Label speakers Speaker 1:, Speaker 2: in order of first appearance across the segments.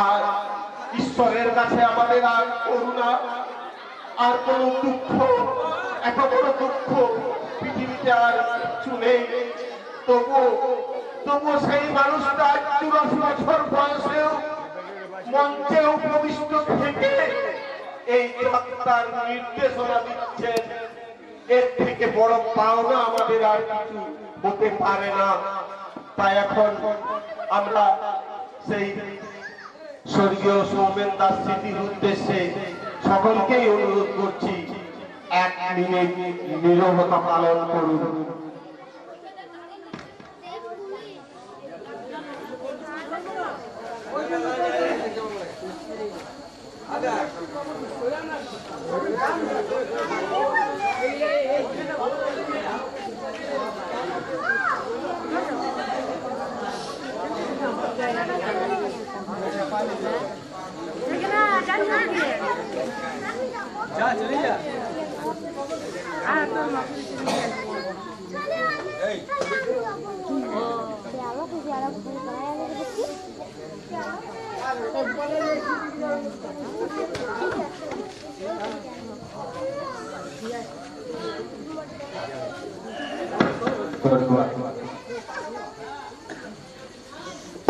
Speaker 1: আর ঈশ্বরের কাছে আমাদের আর করুণা আর কোনো দুঃখ, এত বড় দুঃখ পৃথিবীতে আর কিছু নেই। তবু সেই মানুষটা 84 বছর বয়সেও মঞ্চে উপবিষ্ট থেকে এই যাত্রার নির্দেশনা দিচ্ছেন। এর থেকে বড় পাওনা আমাদের আর কিছু হতে পারে না। তাই এখন আমরা সেই স্বর্গীয় সৌমেন দাস স্মৃতির উদ্দেশ্যে সকলকেই অনুরোধ করছি, 1 মিনিট নীরবতা পালন করুন।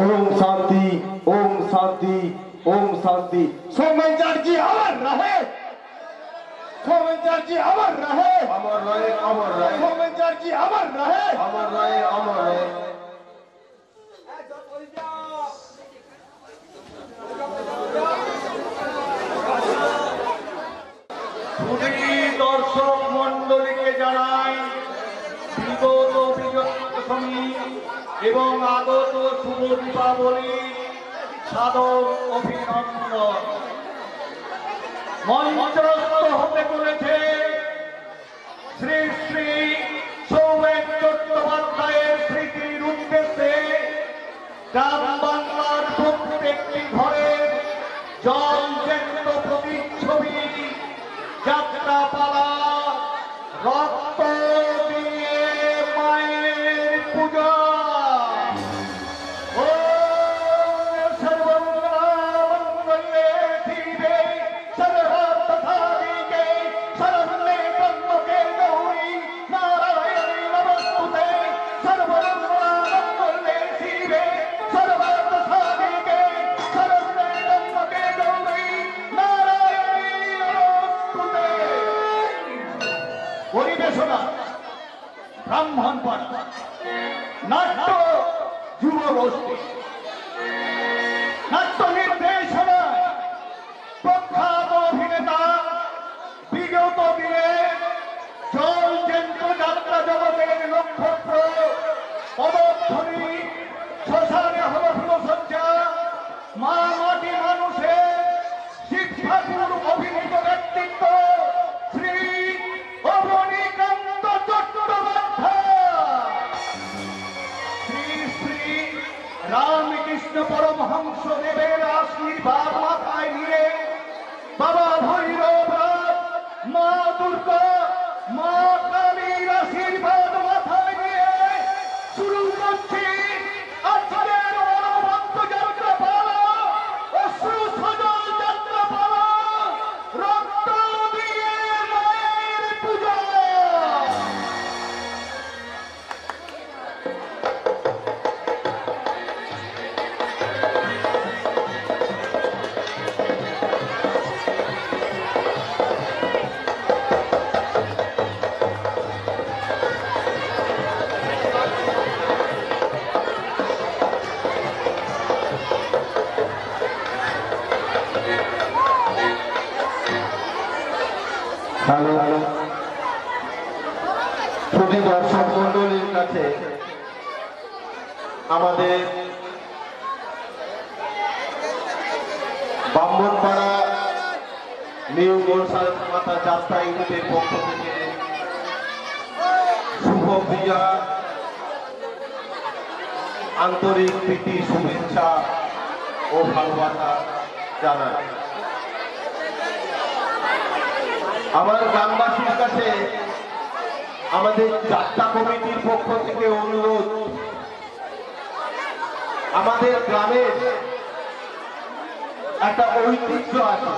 Speaker 1: ओम शांति, ओम शांति, ओम शांति। सोमेंद्र जी अमर रहे, सोमेंद्र जी अमर रहे, अमर रहे, अमर रहे। सोमेंद्र जी अमर रहे, अमर रहे, अमर रहे। दर्शक मंडली के জানাই বিগত বিজয়াদশমী এবং আগত শুভ দীপাবলি সাদর অভিনন্দন। মঞ্চস্থ হতে চলেছে শ্রী শ্রী সৌমেন চট্টোপাধ্যায়ের স্মৃতির উদ্দেশ্যে গ্রাম বাংলার প্রত্যেকটি ঘরের জলজ্যান্ত প্রতিচ্ছবি যাত্রাপালা, রক্ত দিয়ে মায়ের পূজা। পরিবেশনা ব্রাহ্মণ পাড়া নাট্য যুব গোষ্ঠী, নাট্য নির্দেশনা প্রখ্যাত অভিনেতা, বিগত দিনে জলজ্যান্ত যাত্রা জগতের নক্ষত্র, পদধ্বনি, শ্মশানে হল ফুলসজ্জা, মা মাটি মানুষের শিক্ষাগুর অভিনীত ব্যক্তিত্ব শ্রী অবনীকান্ত চট্টোপাধ্যায়, শ্রী শ্রী রামকৃষ্ণ পরমহংস দেবের আশীর্বাদ মাথায় নিয়ে বাবা ভৈরব, মা দুর্গা, মা কালীর আশীর্বাদ মাথায় নিয়ে শুরু করছি আজকের অনবদ্য যাত্রাপালা, অশ্রু সজল যাত্রাপালা, রক্ত দিয়ে মায়ের পূজা। শুধু দর্শক মন্ডলীর কাছে আমাদের ব্রাহ্মণপাড়া নিউ গোলশাল মাতা যাত্রা ইউনিটের পক্ষ থেকে শুভ বিজয়া, আন্তরিক প্রীতি, শুভেচ্ছা ও ভালোবাসা জানাই। আমার গ্রামবাসীর কাছে আমাদের যাত্রা কমিটির পক্ষ থেকে অনুরোধ, আমাদের গ্রামের একটা ঐতিহ্য আছে,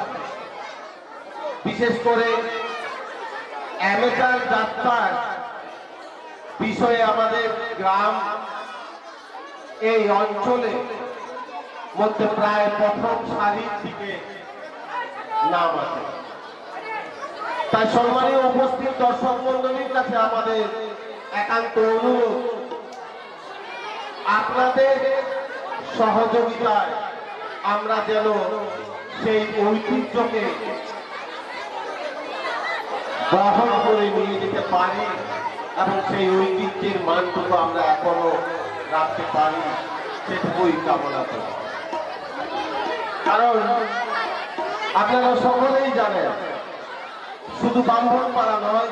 Speaker 1: বিশেষ করে অ্যামেচার যাত্রার বিষয়ে আমাদের গ্রাম এই অঞ্চলে মধ্যে প্রায় প্রথম সারির দিকে নাম আছে। তাই সম্মানীয় উপস্থিত দর্শক মন্ডলীর কাছে আমাদের একান্ত অনুরোধ, আপনাদের সহযোগিতায় আমরা যেন সেই ঐতিহ্যকে বহন করে নিয়ে যেতে পারি এবং সেই ঐতিহ্যের মানটুকু আমরা এখনো রাখতে পারি, সেটুকুই কামনা করি। কারণ আপনারা সকলেই জানেন, শুধু ব্রাহ্মণ পাড়া নয়,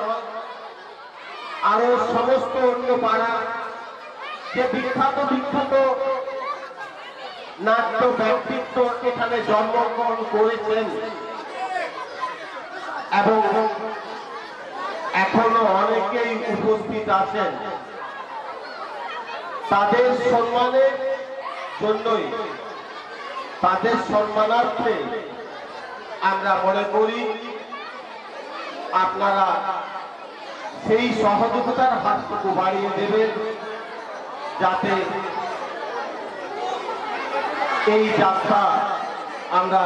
Speaker 1: আরো সমস্ত অন্য পাড়া যে বিখ্যাত বিখ্যাত নাট্য ব্যক্তিত্ব এখানে জন্মগ্রহণ করেছেন এবং এখনো অনেকেই উপস্থিত আছেন, তাদের সম্মানের জন্যই, তাদের সম্মানার্থে আমরা মনে করি আপনারা সেই সহযোগিতার হাতটুকু বাড়িয়ে দেবেন, যাতে এই যাত্রা আমরা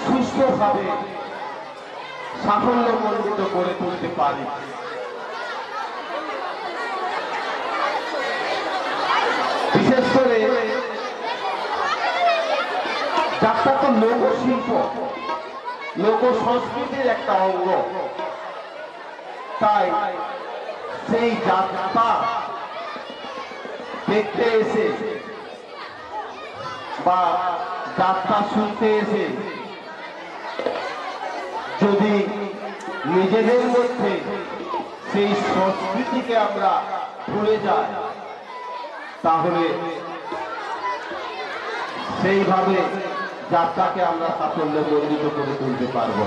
Speaker 1: সুষ্ঠুভাবে সাফল্যমণ্ডিত করে তুলতে পারি। বিশেষ করে যাত্রা তো লোকশিল্প, লোক সংস্কৃতির একটা অঙ্গ, তাই সেই যাত্রা দেখতে এসে বা যাত্রা শুনতে এসে যদি নিজেদের মধ্যে সেই সংস্কৃতিকে আমরা ভুলে যাই, তাহলে সেইভাবে যাত্রাকে আমরা সাফল্যমণ্ডিত করে তুলতে পারব।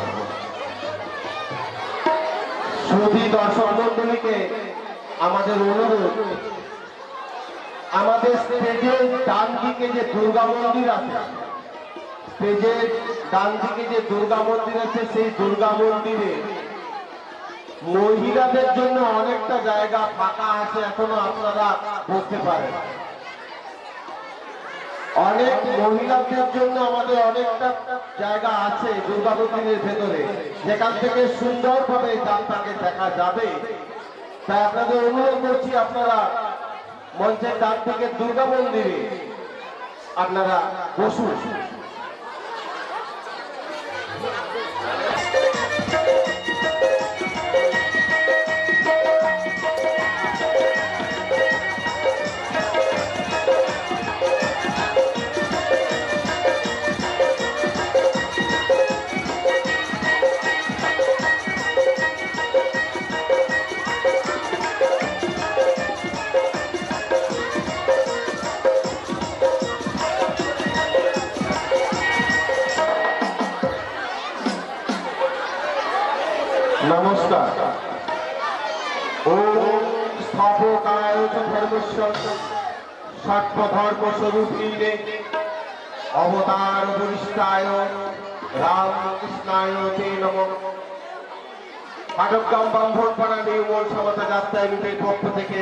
Speaker 1: শুধু দর্শক মন্ডলীকে আমাদের অনুরোধ, আমাদের স্টেজের ডান দিকে যে দুর্গা মন্দির আছে, স্টেজের ডান দিকে যে দুর্গা মন্দির আছে, সেই দুর্গা মন্দিরে মহিলাদের জন্য অনেকটা জায়গা ফাঁকা আছে, এখনো আপনারা বসতে পারেন। অনেক মহিলাদের জন্য আমাদের অনেকটা জায়গা আছে দুর্গা মন্দিরের ভেতরে, যেখান থেকে সুন্দরভাবে যাত্রাকে দেখা যাবে। তাই আপনাদের অনুরোধ করছি, আপনারা মঞ্চের ডান থেকে দুর্গা মন্দিরে আপনারা বসুন। নমস্কার। ওম স্থাপকায় চ ধর্মস্য সর্বধর্মস্বরূপিণে অবতার বরিষ্ঠায় রামকৃষ্ণায় তে নমঃ। পাটগ্রাম ব্রাহ্মণপাড়া নির্মল সমতা যাত্রা ইউনিটের পক্ষ থেকে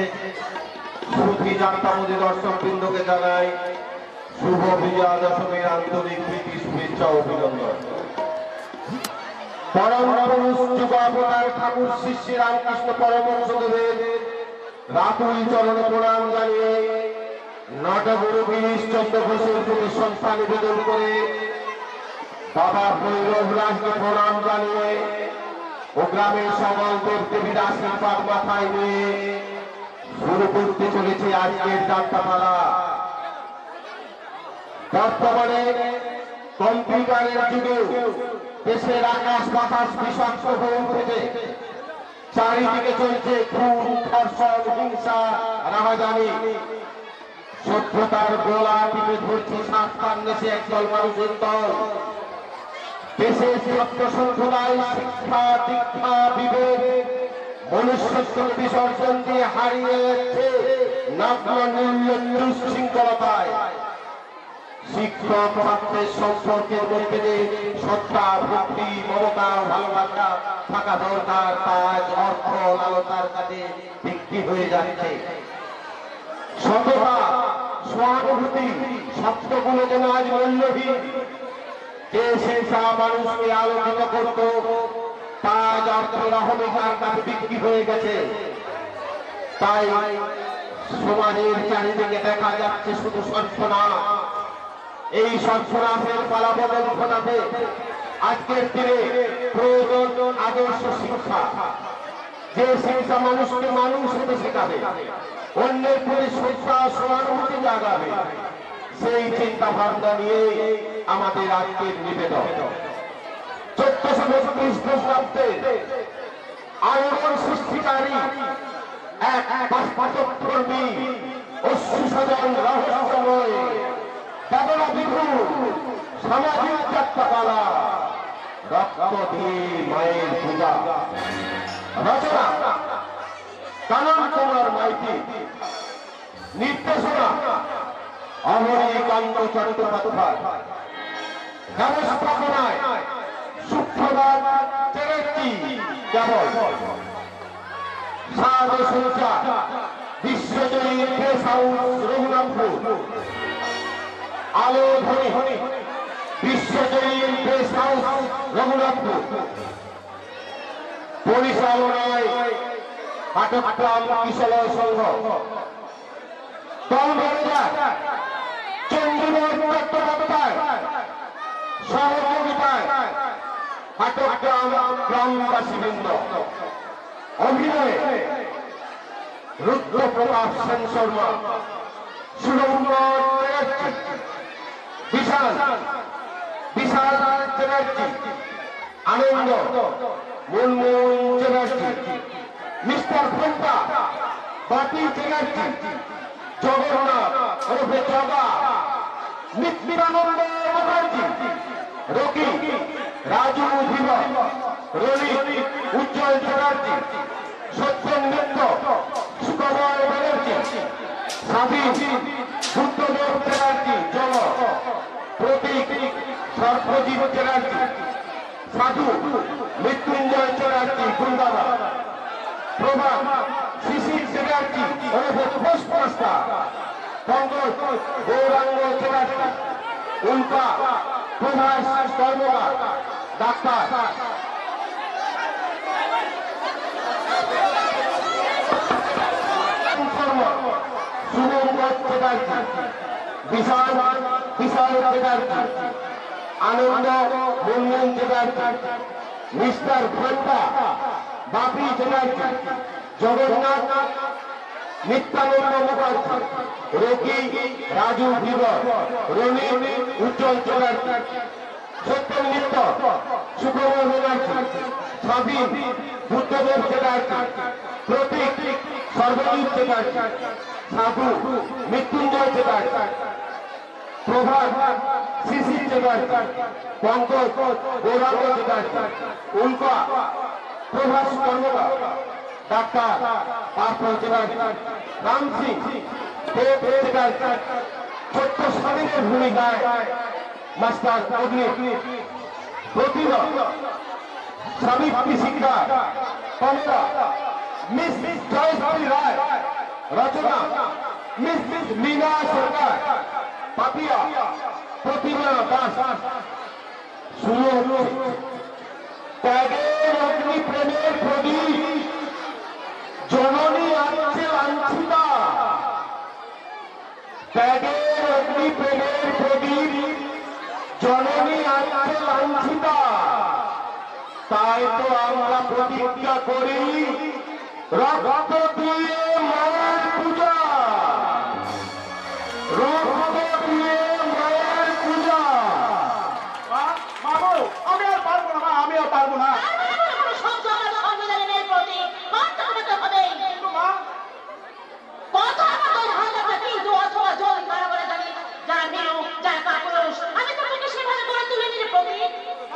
Speaker 1: সুধী যাত্রামোদী দর্শকবৃন্দকে জানাই শুভ বিজয়া দশমীর আন্তরিক প্রীতি শুভেচ্ছা ও অভিনন্দন। পরম পুরুষ যুগাবতার ঠাকুর শ্রী শ্রী রামকৃষ্ণ পরমহংসদেবের রাতুল চরণে প্রণাম জানিয়ে নটগুরু গিরিশ চন্দ্র ঘোষের প্রতি সংস্থা নিবেদন করে বাবা ভৈরব রাজকে প্রণাম জানিয়ে ও গ্রামের সকল দেব দেবীর আশীর্বাদ মাথায় নিয়ে শুরু করতে চলেছে আজকের যাত্রাপালা। বর্তমানে কম্পিউটারের যুগে দেশের আকাশ বাতাস বিষাক্ত হয়ে উঠেছে, চারিদিকে চলছে খুন, ধর্ষণ, হিংসা, রাহাজানি। সভ্যতার গোলা টিপে ধরছে সাতটার নেশে একদল মানুষের দল। দেশের ছাত্র সম্প্রদায় শিক্ষা, দীক্ষা, বিবেক, মনুষ্যত্ব বিসর্জন দিয়ে হারিয়ে যাচ্ছে নগ্ন নির্লজ্জ শৃঙ্খলতায়।
Speaker 2: শিক্ষক ছাত্রের সম্পর্কের মধ্যে যে শ্রদ্ধা, ভক্তি, মমতা, ভালোবাসা থাকা দরকার, তা আজ অর্থ লালসার কাছে বিক্রি হয়ে যাচ্ছে। সততা, সহানুভূতি শব্দগুলো যেন আজ মূল্যহীন। যে শিক্ষা মানুষকে আলোকিত করত, তা আজ অর্থের অহমিকার কাছে বিক্রি হয়ে গেছে। তাই সমাজের চারিদিকে দেখা যাচ্ছে শুধু সর্বনাশ। এই সর্বনাশের পালাবদল ঘটাতে আজকের দিনে প্রয়োজন আদর্শ শিক্ষা। যে শিক্ষা মানুষকে মানুষ হতে শেখাবে, অন্যের প্রতি শ্রদ্ধা, সহানুভূতি জাগাবে, সেই চিন্তা ভাবনা নিয়ে আমাদের আজকের নিবেদন। 1432 খ্রিস্টাব্দে আলোড়ন সৃষ্টিকারী এক বাস্তবধর্মী অশ্রুসজল রহস্যময় বেদনা বিভুর সামাজিক যাত্রাপালা রক্ত দিয়ে মায়ের পূজা। রচনা কানন কুমার মাইতি, নির্দেশনা অমরকান্ত চট্টোপাধ্যায়, ব্যবস্থাপনায় সুপ্রভাত চ্যাটার্জি, কেবল সাধু সঞ্চার বিশ্বজয়ী প্রেস হাউস রঘুনাথপুর, আলো ধ্বনি বিশ্বজয়ী প্রেস হাউস রঘুনাথপুর, পরিচালনায় পাঠক্রম কিশোর সংঘ, চন্দ্রনাথ চট্টোপাধ্যায় সহযোগিতায় পাঠক্রম গ্রামবাসীবৃন্দ। অভিনয়ে রুদ্রপ্রতাপ সেন শর্মা, সুরঙ্গর চ্যাটার্জি, বিশাল চ্যাটার্জি, আনন্দ মুনমুন চ্যাটার্জি, মিস্টার ঘন্টা বাপি চ্যাটার্জি, জগন্নাথ ওরফে জগা, নিত্যানন্দ মুখার্জি, রকি, রাজু ধীরা, রনি, উজ্জ্বল চ্যাটার্জি, সত্যেন মিত্র, সুকমল ব্যানার্জি, স্বাধীন, বুদ্ধদেব চ্যাটার্জি, জল, প্রতীক, সর্বজিৎ চ্যাটার্জি, সাধু, মৃত্যুঞ্জয় চ্যাটার্জি, গুন্দারা, প্রভাত, শিশির চ্যাটার্জি ওরফে পুষ্পস্তা, পঙ্কজ, গৌরাঙ্গ চ্যাটার্জি, উল্কা, প্রভাস কর্মকার, ডাক্তার সুমঙ্গল চ্যাটার্জি, বিশাল চ্যাটার্জি, আনন্দ মুনমুন চ্যাটার্জি, মিস্টার ঘন্টা বাপি চ্যাটার্জি, জগন্নাথ, নিত্যানন্দ মুখার্জি, রকি, রাজু ধীবর, রনি, উজ্জ্বল চ্যাটার্জি, সত্যেন মিত্র, সুকমল ব্যানার্জি, স্বাধীন, বুদ্ধদেব চ্যাটার্জি, প্রতীক, সর্বজিৎ চ্যাটার্জি, সাধু, মৃত্যুঞ্জয় চ্যাটার্জি, প্রভাত, শিশির চ্যাটার্জি, পঙ্কজ, গৌরাঙ্গ চ্যাটার্জি, উল্কা, প্রভাস কর্মকার, ডাক্তার পার্থ চ্যাটার্জি, রাম সিং, দেব চ্যাটার্জি, ছোট্ট স্বাধীনের ভূমিকায় মাস্টার অগ্নি, প্রতিভা, সাবিত্রী শিক্ষা, কমলা, মিস জয়শ্রী রায়, রচনা মিস লীনা সরকার, পাপিয়া, প্রতিমা দাস। ত্যাগের অগ্নি প্রেমের প্রদীপ, জননী আছে লাঞ্ছিতা। ত্যাগের অগ্নি প্রেমের প্রদীপ, জননী আছে লাঞ্ছিতা। তাই তো আমরা প্রতিজ্ঞা করি, রক্ত দিয়ে মায়ের পূজা, রক্ত দিয়ে মায়ের পূজা।
Speaker 3: বাবু, আমি আর পারবো না, আমি আর পারবো না।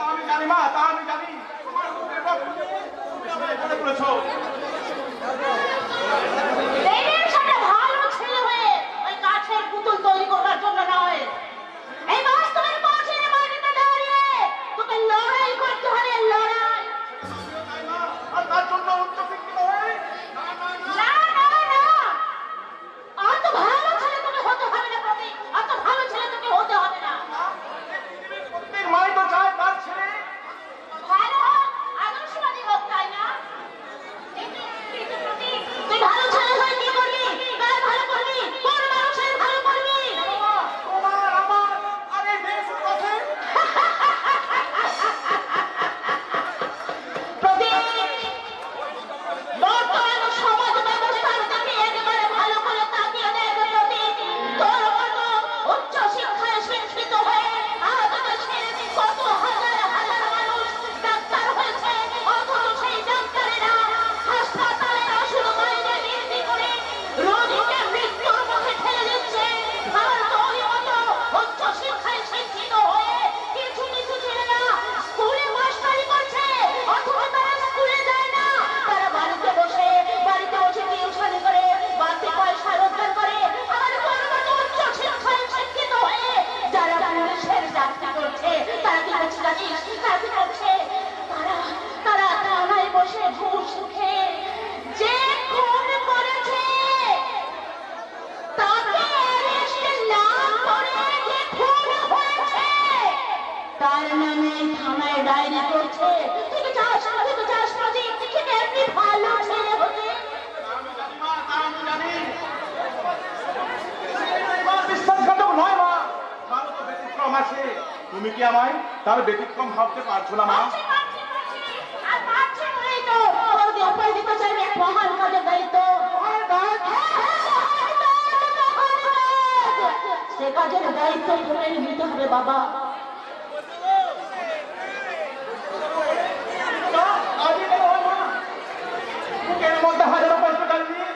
Speaker 3: আমি জানি মা, তা আমি জানি। তোমার মুখের রক্ত দিয়ে তুমি আমায় মনে করেছো।
Speaker 4: এই থানায় ডায়েরি করছে। তুই তো চাস মাঝে ঠিক এমনি ভালো ছেলে হতে।
Speaker 3: আমি জানি মা, তা আমি জানি। মা বিশ্বাসঘাতক নয় মা, কারো তো ব্যতিক্রম আছে। তুমি কি আমায় তার ব্যতিক্রম ভাবতে পারছো না মা?
Speaker 4: আর পারছে বলেই তো ওকে অপায় দিতে চাইবে এক মহান কাজের দায়িত্ব। সে কাজের দায়িত্ব তোমায় নিতে হবে বাবা।
Speaker 3: আজই কেন হয় মা? বুকের মধ্যে হাজারো কষ্ট কাটিয়ে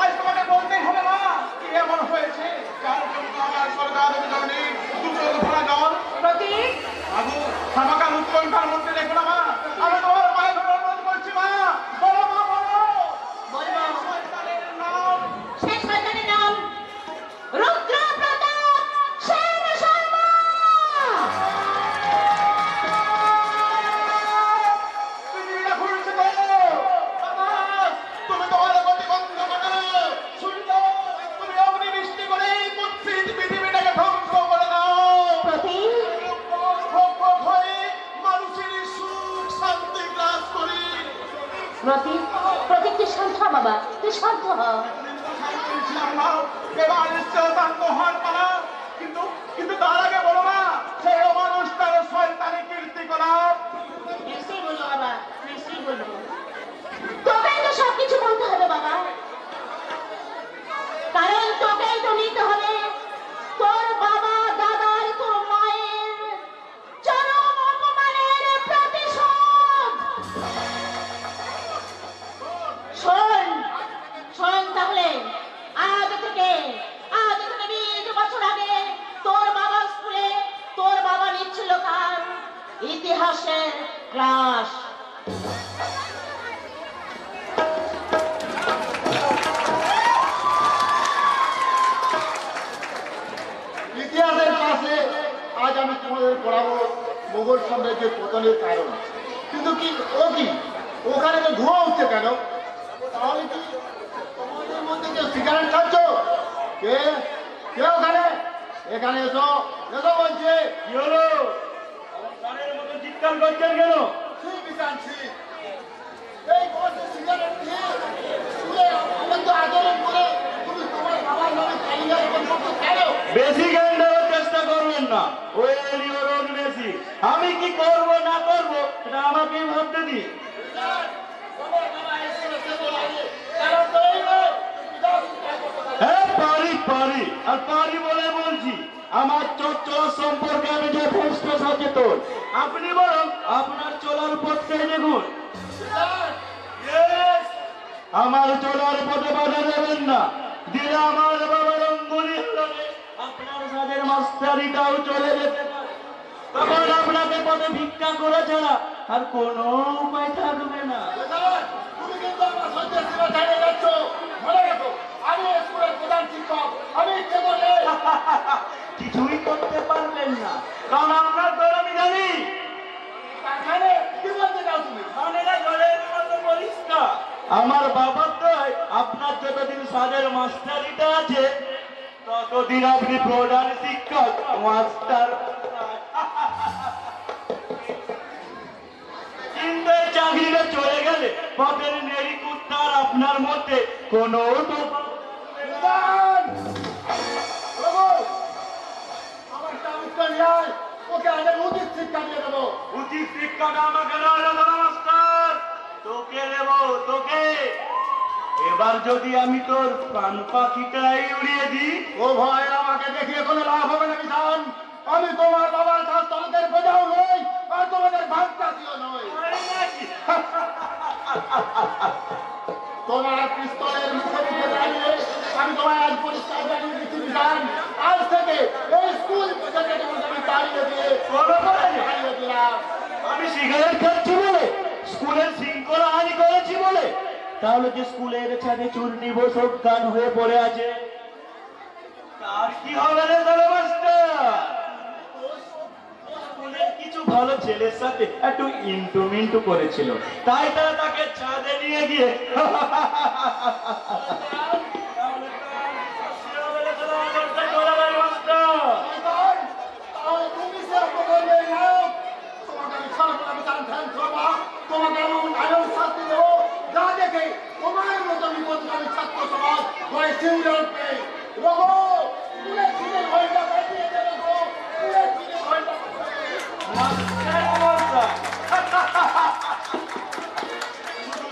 Speaker 3: আজ তোমাকে বলতেই হবে মা, কি এমন হয়েছে যার জন্য আমার সরকার অভিযানে দুটো ধরা জল
Speaker 4: প্রতীক,
Speaker 3: আগু আমাকে উৎকণ্ঠার মধ্যে দেখো না মা। আমি তোমার পায়ে ধরে অনুরোধ করছি মা, বলো মা, বলো
Speaker 4: বলবো
Speaker 3: শয়তানের নাম।
Speaker 4: সেই শয়তানের নাম রুদ্র প্রতাপ সেন শর্মা।
Speaker 3: পৃথিবীটা ঘুরছে তো বাবা, তুমি তোমার গতি বন্ধ করো। সূর্য, তুমি অগ্নিবৃষ্টি করে কুৎসিত পৃথিবীটাকে ধ্বংস করে দাও।
Speaker 4: প্রতীক,
Speaker 3: হয়ে মানুষের সুখ শান্তি গ্রাস করি।
Speaker 4: প্রতীক, প্রতীক তুই শান্ত হ বাবা, তুই শান্ত হ।
Speaker 3: এবার নিশ্চয় শান্ত হওয়ার পালা। কিন্তু কিন্তু তার আগে বলো না, সেই অমানুষটার শয়তানি কীর্তি করা।
Speaker 4: নিশ্চয়ই বলবো বাবা, নিশ্চয়ই বলবো। তোকেই তো সবকিছু বলতে হবে বাবা, কারণ তোকেই তো নিতে হবে তোর বাবা দাদার তোর মায়ের চরম অপমানের প্রতিশোধ। শোন শোন তাহলে, আজ থেকে 20 বছর আগে তোর বাবা স্কুলে তোর বাবা নিচ্ছিল কার ইতিহাসের ক্লাস।
Speaker 1: ইতিহাসের ক্লাসে আজ আমি তোমাদের পড়াবো মোগল সাম্রাজ্যের পতনের কারণ। কিন্তু কি ওখানে তো ধোঁয়া উঠছে কেন? তাহলে কি তোমাদের মধ্যে কেউ সিগারেট খাচ্ছ? কে কে ওখানে? এখানে এসো, এসো বলছে। কি হলো? গানের মতো চিৎকার করছেন কেন? এই বয়সে সিগারেট খেয়ে শুয়ে আমার তো আচরণ করে তুমি তোমার বাবার নামে তালিকা করতে চাও।
Speaker 5: বেশি জ্ঞান দেওয়ার চেষ্টা করবেন না, ওই এলিওর বেশি। আমি কি করব না করব এটা আমাকেই ভাবতে দিন। হ্যাঁ পারি আর পারি বলে বলছি। আমার চলার সম্পর্কে আমি যথেষ্ট সচেতন। আপনি বরং আপনার চলার পথটাই দেখুন। আমার চলার পথে বাধা দেবেন না, দিলে আমার বাবার অঙ্গুলি হলে আপনার সাদের মাস্টারিটাও চলে যেতে পারে। তখন আপনাকে পথে ভিক্ষা করে ছাড়া আর কোনো উপায় থাকবে না।
Speaker 1: তুমি কিন্তু আমার সন্দেহ ছেড়ে যাচ্ছ। মনে রাখো, আমি স্কুলের প্রধান শিক্ষক। আমি
Speaker 5: কিছুই করতে পারলেন না, কারণ আপনার দল আমি জানি।
Speaker 1: কি বলতে চাও তুমি?
Speaker 5: আমার বাবার দয় আপনার যতদিন সাদের মাস্টারিটা আছে ততদিন আপনি প্রধান শিক্ষক মাস্টার। কিন্তু এই চাকরিটা চলে গেলে পথের নেড়ি কুত্তার আপনার মধ্যে কোনো
Speaker 1: আমার চাবিটা নিয়ে ওকে আগে উচিত শিক্ষা দিয়ে দেবো।
Speaker 5: উচিত শিক্ষাটা আমাকে নয় মাস্টার, তোকে দেব তোকে। এবার যদি আমি তোর প্রাণ পাখিটাই উড়িয়ে দিই।
Speaker 1: ও ভয়, আমাকে দেখিয়ে কোনো লাভ হবে না কিষান। আমি তোমার বাবার শাস্ত্রের বোঝাও নই, আর তোমাদের ভাগচাষিও নই। তোমার পিস্তলের মুখে মুখে দাঁড়িয়ে আমি তোমায় আজ পরিষ্কার জানিয়ে দিচ্ছি কিষান, আজ থেকে এই স্কুল থেকে আমি তাড়িয়ে দিয়ে তাড়িয়ে দিলাম।
Speaker 5: আমি সিগারেট খাচ্ছি বলে, স্কুলের শৃঙ্খলা হানি করেছি বলে, তাহলে যে স্কুলের ছাদে চূর্ণি বসক গান হয়ে পড়ে আছে তার কি হবে রে দাদা মাস্টার? স্কুলের কিছু ভালো ছেলের সাথে একটু ইন্টু করেছিল, তাই তারা তাকে ছাদে নিয়ে গিয়ে
Speaker 1: তুমি সে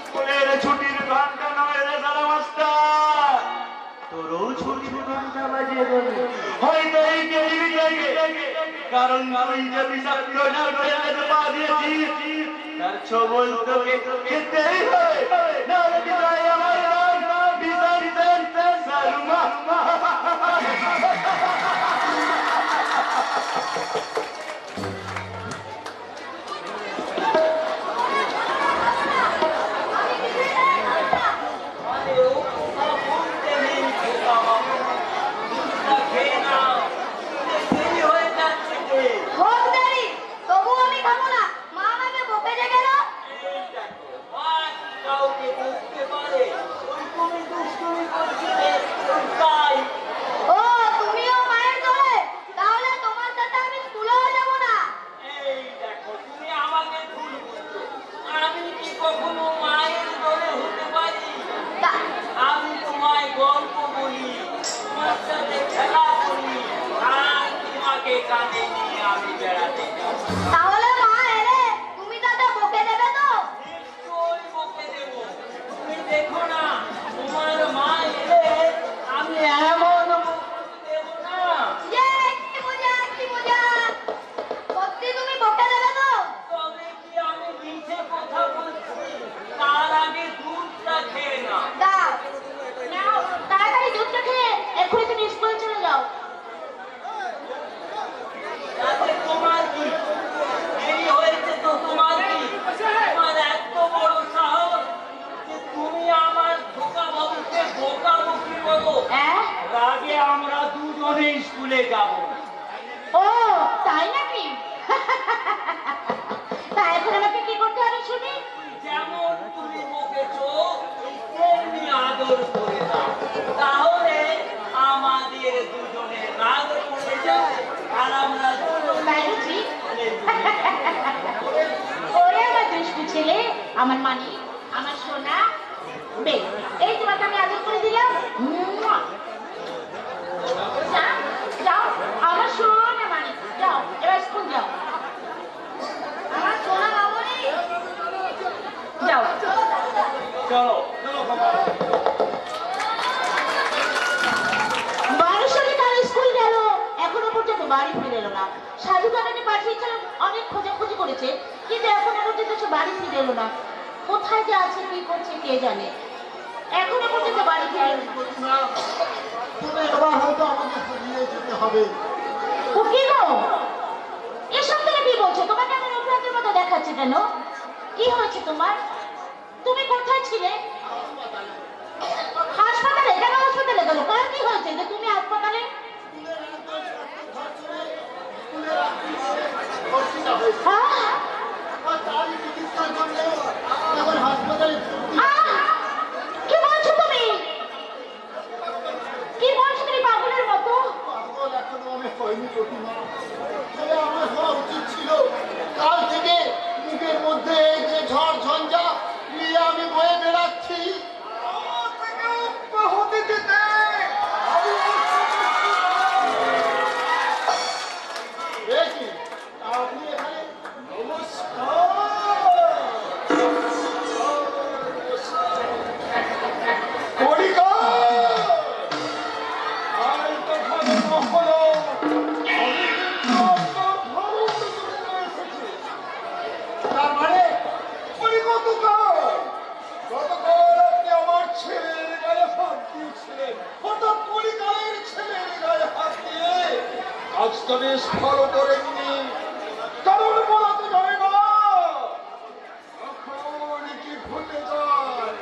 Speaker 5: স্কুলের ছুটির ঘন্টা নয় রে সারা মাস্টার, তোরও ছুটি ঘন্টা বাজিয়ে দেবে হয়তো এই টেলিভিশনে, কারণ তুই যে বিষাক্ত নাটকের পা দিয়েছিস তার ছবল তোকে খেতেই হবে, নাহলে বিদায় আমার নাম বিসর্জন সারুমা।
Speaker 4: তাহলে মা এলে তুমি দাদা বকে দেবে তো?
Speaker 6: তুমি দেখো না, তোমার মা এলে আমি এমন দেব না।
Speaker 4: কি মজা, কি মজা! সত্যি তুমি বকে দেবে তো?
Speaker 6: তবে কি আমি মিছে কথা বলছি? তার আগে দুধটা খেয়ে না।
Speaker 4: দাও, নাও, তাড়াতাড়ি দুধটা খেয়ে এক্ষুনি তুমি স্কুলে চলে যাও।
Speaker 6: তাতে তোমার কি? দেরি হয়েছে তো তোমার কি? তোমার এত বড় সাহস যে তুমি আমার ধোকা বাবুকে বোকাবুকি বলো। আগে আমরা দুজনে স্কুলে যাব।
Speaker 4: ও তাই নাকি? তা এখন আমাকে কি করতে হবে শুনি?
Speaker 6: যেমন তুমি বকেছো তেমনি আদর করে দাও, তাহলে আমাদের দুজনের রাগ পড়ে যাবে আর আমরা
Speaker 4: তাই বুঝি? ওরে আমার দুষ্টু ছেলে, আমার মানি, আমার সোনা। বেশ, এই তোমাকে আমি আদর করে দিলাম। মুয়া। যাও, যাও, আমার সোনা মানি, যাও, এবার স্কুল যাও। আমার সোনা মামনি, যাও।
Speaker 5: চলো
Speaker 4: মানুষেরই তার স্কুল গেল, এখনো পর্যন্ত বাড়ি ফিরে এলো না। সাধু দাদাকে পাঠিয়েছিলাম, অনেক খোঁজাখুঁজি করেছে, কিন্তু এখনো পর্যন্ত সে বাড়ি ফিরে এলো না। কোথায় যে আছে, কি করছে কে জানে, এখনো পর্যন্ত বাড়ি ফিরে এলো না।
Speaker 1: তুমি এবার হয়তো আমাকে ফিরিয়ে যেতে হবে।
Speaker 4: ও কি গো, এসব থেকে কি বলছো? তোমাকে আমার অপরাধের মতো দেখাচ্ছে কেন? কি হয়েছে তোমার? তুমি কোথায় ছিলে? হাসপাতালে? কেন হাসপাতালে গেল? কার কি হয়েছে যে তুমি হাসপাতালে? হ্যাঁ? কি বলছো তুমি? কি বলছো তুমি পাগলের মতো?
Speaker 1: আমার হওয়া উচিত ছিল। কাল থেকে মুখের মধ্যে এই যে ঝড় ঝঞ্ঝা নিয়ে আমি বয়ে বেড়াচ্ছি। হতে যেতে আপনি এখানে আজ তবে ফলো করেননি, কারণ বলা তো জানে না কখন কি ঘটে যায়।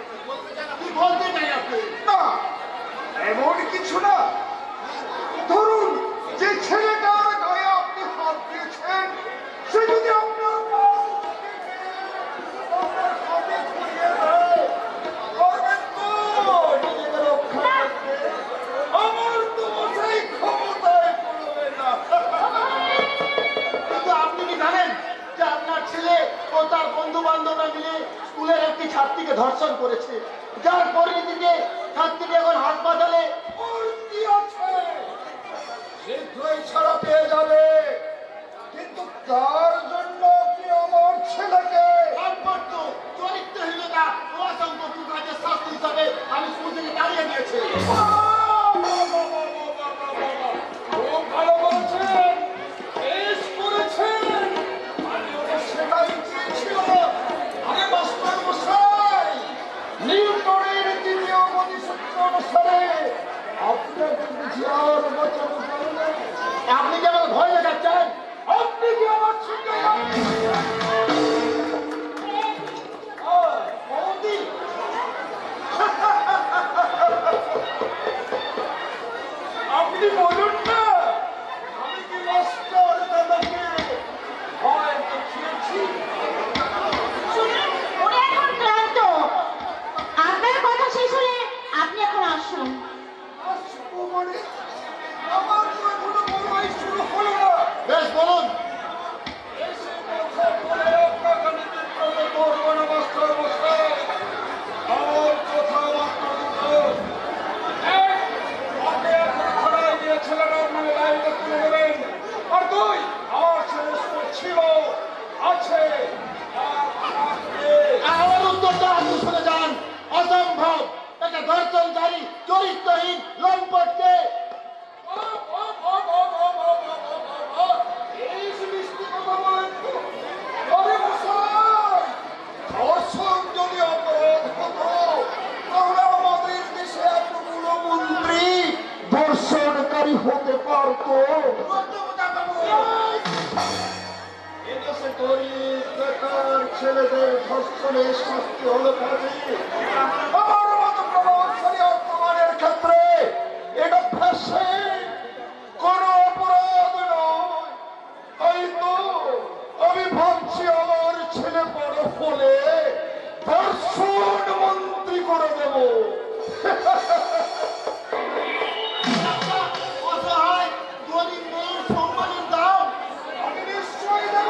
Speaker 1: কি বলতে চাই আপনি? না এমন কিছু না। ধরুন যে ছেলেটার গায়ে আপনি হাত দিয়েছেন সে যদি আপনার ছাত্রীকে ধর্ষণ করেছে, যার পরিণতিতে ছাত্রীটি এখন হাসপাতালে ভর্তি আছে। শীঘ্রই ছাড়া পেয়ে যাবে, কিন্তু তার এদেশে গরিব বেকার ছেলেদের ধর্ষণে শাস্তি হলো কাজে আমার মতো প্রভাবশালী অর্থমানের ক্ষেত্রে এটা ফাঁসে কোনো অপরাধ নয়। তাই তো আমি ভাবছি আমার ছেলে বড় হলে ধর্ষণ মন্ত্রী করে দেব। অসহায় গরিব মেয়ের সম্মানের দাম আমি নিশ্চয়ই দেব।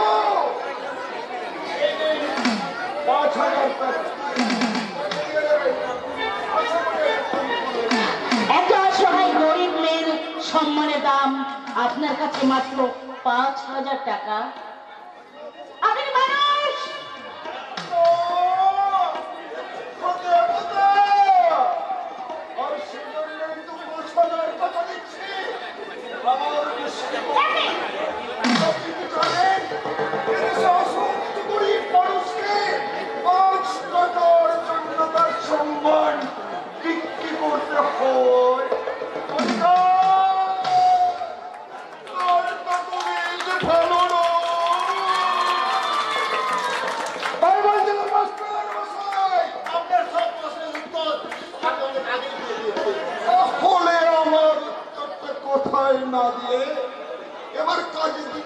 Speaker 1: 5,000 টাকা
Speaker 4: এত অসহায় গরিব মেয়ের সম্মানের দাম আপনার কাছে মাত্র 5,000 টাকা। আপনি মানুষ
Speaker 1: আর সেজন্যই তো 5,000 টাকা দিচ্ছি। আমার আপনি কি জানেন এদেশে অসংখ্য গরিব মানুষকে 5 টাকার জন্য তার সম্মান বিক্রি করতে হয়। তাহলে আমার উত্তরটা কোথায় না দিয়ে এবার কাজে দিই।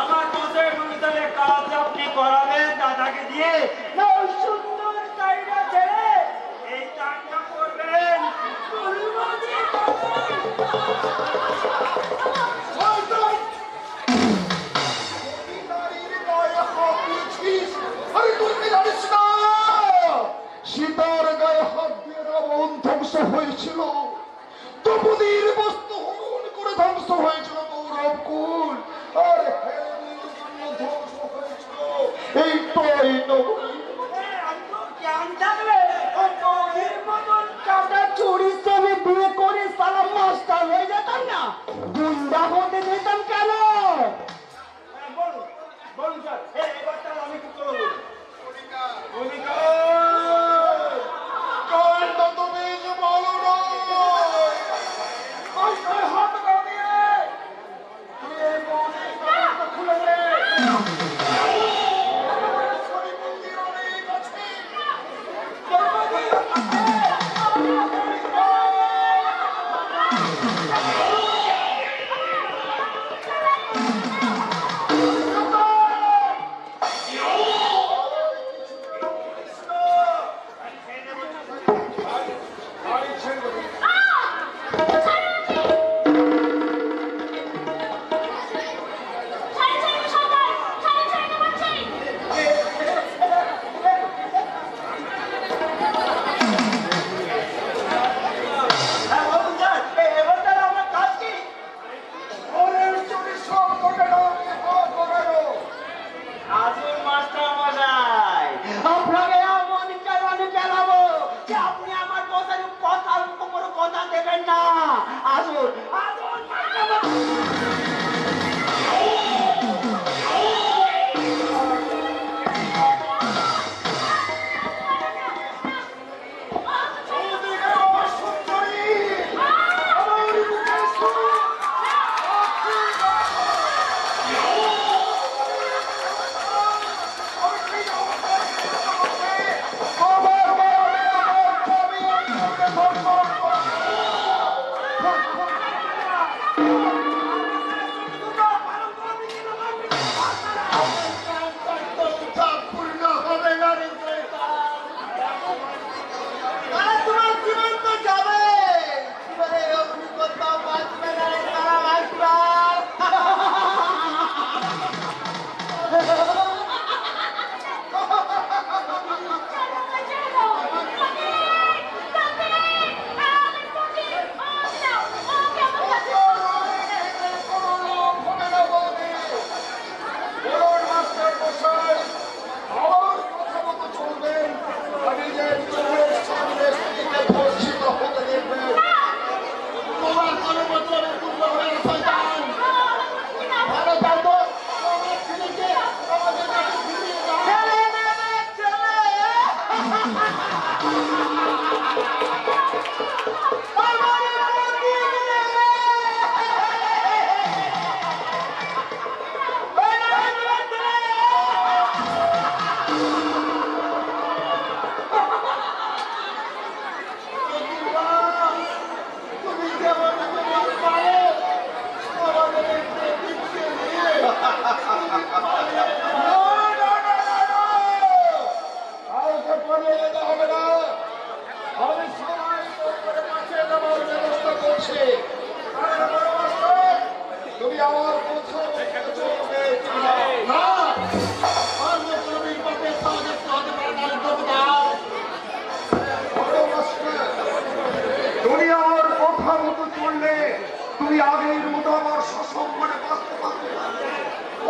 Speaker 5: আমার দোষের অনুসারে কাজ আপনি করাবেন দাদাকে দিয়ে, না ওই সুন্দর চাইটা ছেড়ে এই কাজটা করবেন?
Speaker 1: সীতার গায়ে হাত দিয়ে রাবণ ধ্বংস হয়েছিল, দ্রৌপদীর বস্তু হরণ করে ধ্বংস হয়েছিল গৌরবকুল, আর হেমনের জন্য ধ্বংস হয়েছিল এই টয় নগরী।
Speaker 5: জ্ঞান থাকলে ও বউয়ের মতন কাটা চুরির ছবি বিয়ে করে সালাম মাস্টার হয়ে যেতাম না, গুন্ডা হতে যেতাম কেন? বলুন বলুন স্যার, এবার তাহলে আমি কি করবো?
Speaker 1: কালটা তো বেশ ভালো নয়। হাত কামিয়ে খুলে দে। মন্দির অনেক আছে। আগের মতো আমার শাসন করে বাঁচতে পারবে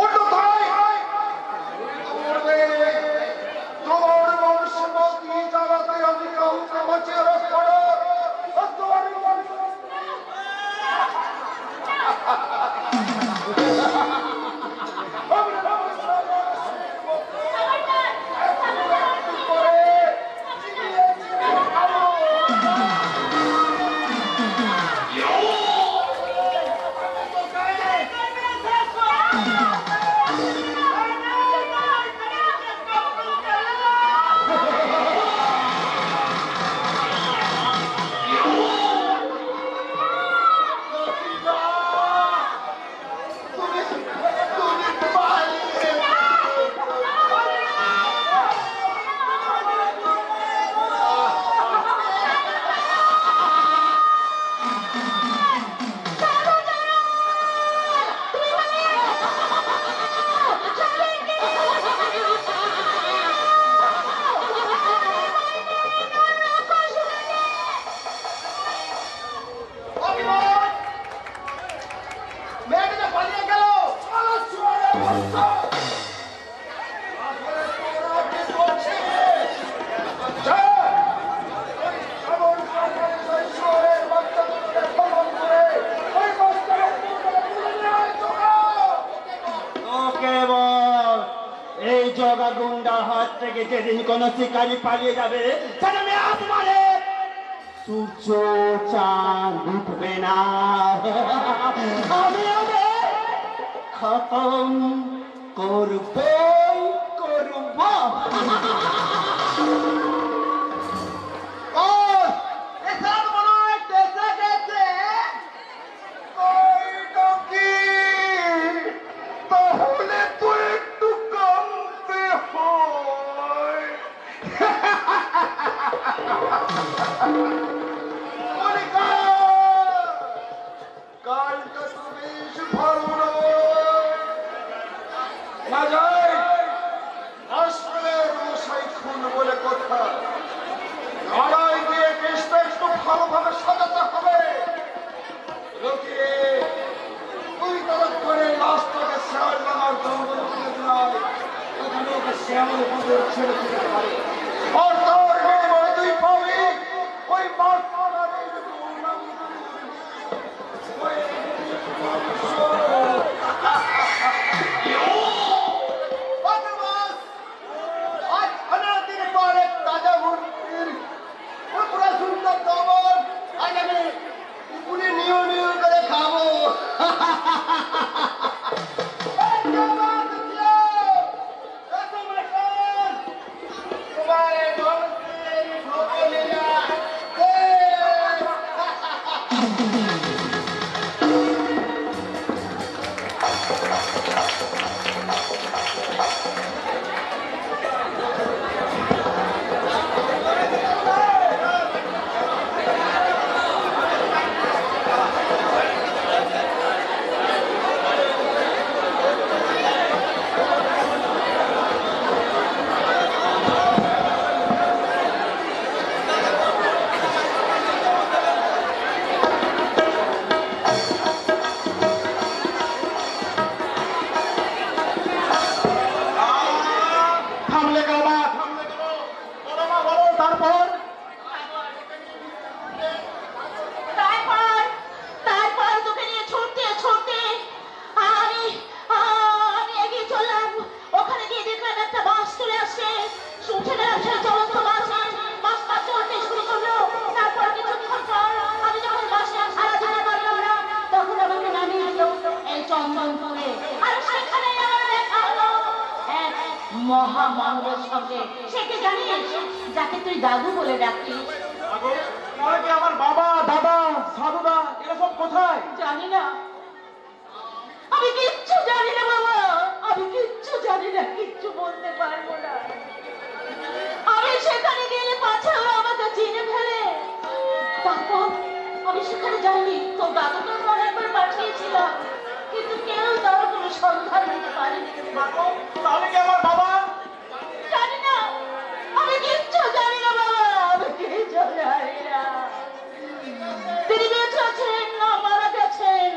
Speaker 1: অন্যথায় তোমার বংশমতি চালাতে আমি কাউকে বাঁচিয়ে রাখবো না।
Speaker 5: যেদিন কোন শিকারী পালিয়ে যাবে সূর্য চাঁদ উঠবে না, আমি খতম করব করব।
Speaker 1: তাহলে তো একটু কামতে হয়। কালটা তো বেশ ভালো না যায় আসলের মশাই খুন বলে কথা। লড়াই দিয়ে কেসটা একটু ভালোভাবে সাজাতে হবে। লোকে ওই তরফ করে লাশটাকে শ্যাওয়াল নামার জঙ্গল থেকে যায়, ওখানে ওকে শ্যাওল বন্ধে ছেড়ে দিতে পারে। আর তার বিনিময়ে তুই পাবি ওই মাঠ
Speaker 4: মহামানবের সঙ্গে। সে কি জানিস যাকে তুই দাদু বলে ডাকিস?
Speaker 3: তাহলে কি আমার বাবা দাদা সাধুদা এরা সব কোথায়?
Speaker 4: জানি না, আমি কিচ্ছু জানি না বাবা, আমি কিচ্ছু জানি না, কিচ্ছু বলতে পারবো না। আমি সেখানে গেলে পাছে ওরা আমাকে চিনে ফেলে। তারপর আমি সেখানে যাইনি, তো দাদুকে অনেকবার পাঠিয়েছিলাম, কিন্তু কেউ তারা কোনো সন্ধান দিতে পারেনি।
Speaker 3: তাহলে কি আমার বাবা?
Speaker 4: জানি না, আমি কিচ্ছু জানি না বাবা, আমি কিচ্ছু জানি না। তিনি বেঁচে আছেন না মারা গেছেন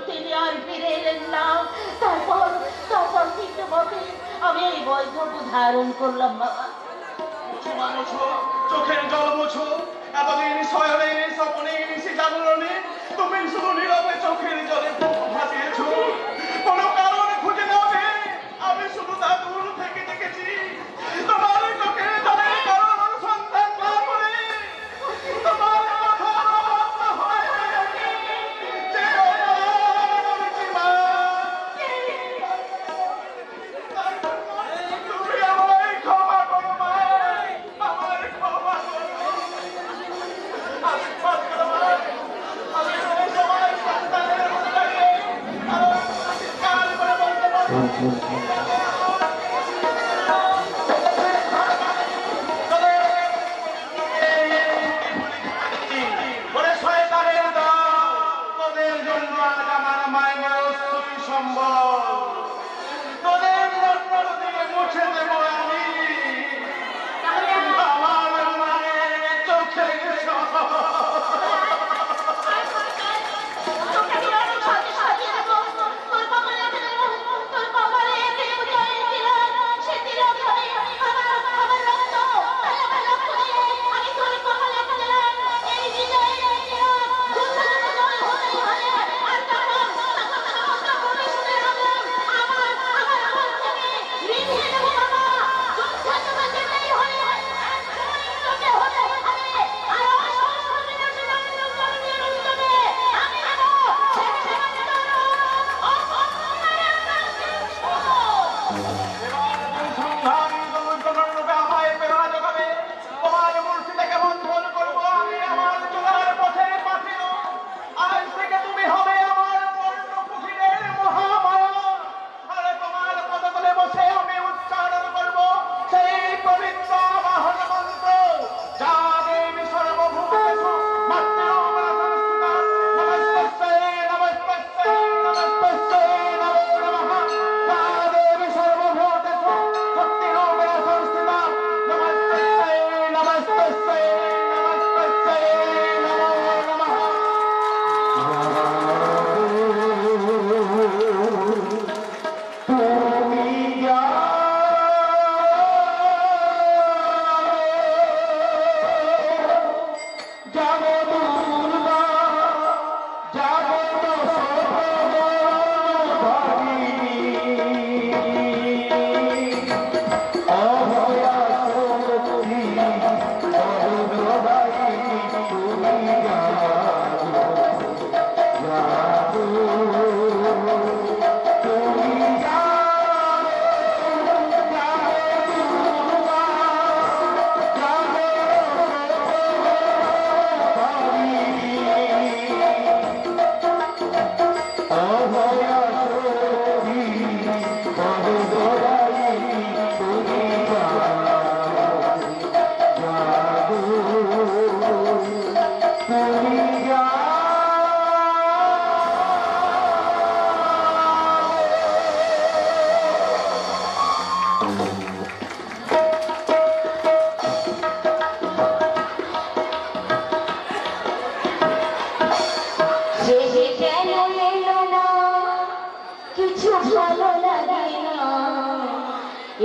Speaker 4: তিনি আর ফিরে এলেন না। তারপর কিন্তু বটে আমি এই বৈধব্য ধারণ করলাম বাবা।
Speaker 3: মুছো, চোখের জল মুছো। এতদিন শয়নে স্বপ্নে নিশি জাগরণে তুমি শুধু নীরবে চোখের জলে বুক ভাসিয়েছ। কোনো কারণ খুঁজে না পেয়ে আমি শুধু তা দূর থেকে দেখেছি। তোমার চোখের জলে কারণ সন্ধান না করে তোমার কথা হয় যে জীবন। তুমি আমায় ক্ষমা করো মা, আমায় ক্ষমা করো। আমি ক্ষমা করো মা, আমি তোমার সন্তানের মতো লাগে কাল করে বলতে পারবো। ওরে শয়তানের দল, তোদের জন্য আজ আমার মায়ের অস্তুই সম্ভব। তোদের জন্য দিয়ে মুছে দেব আমি আমার মায়ের চোখে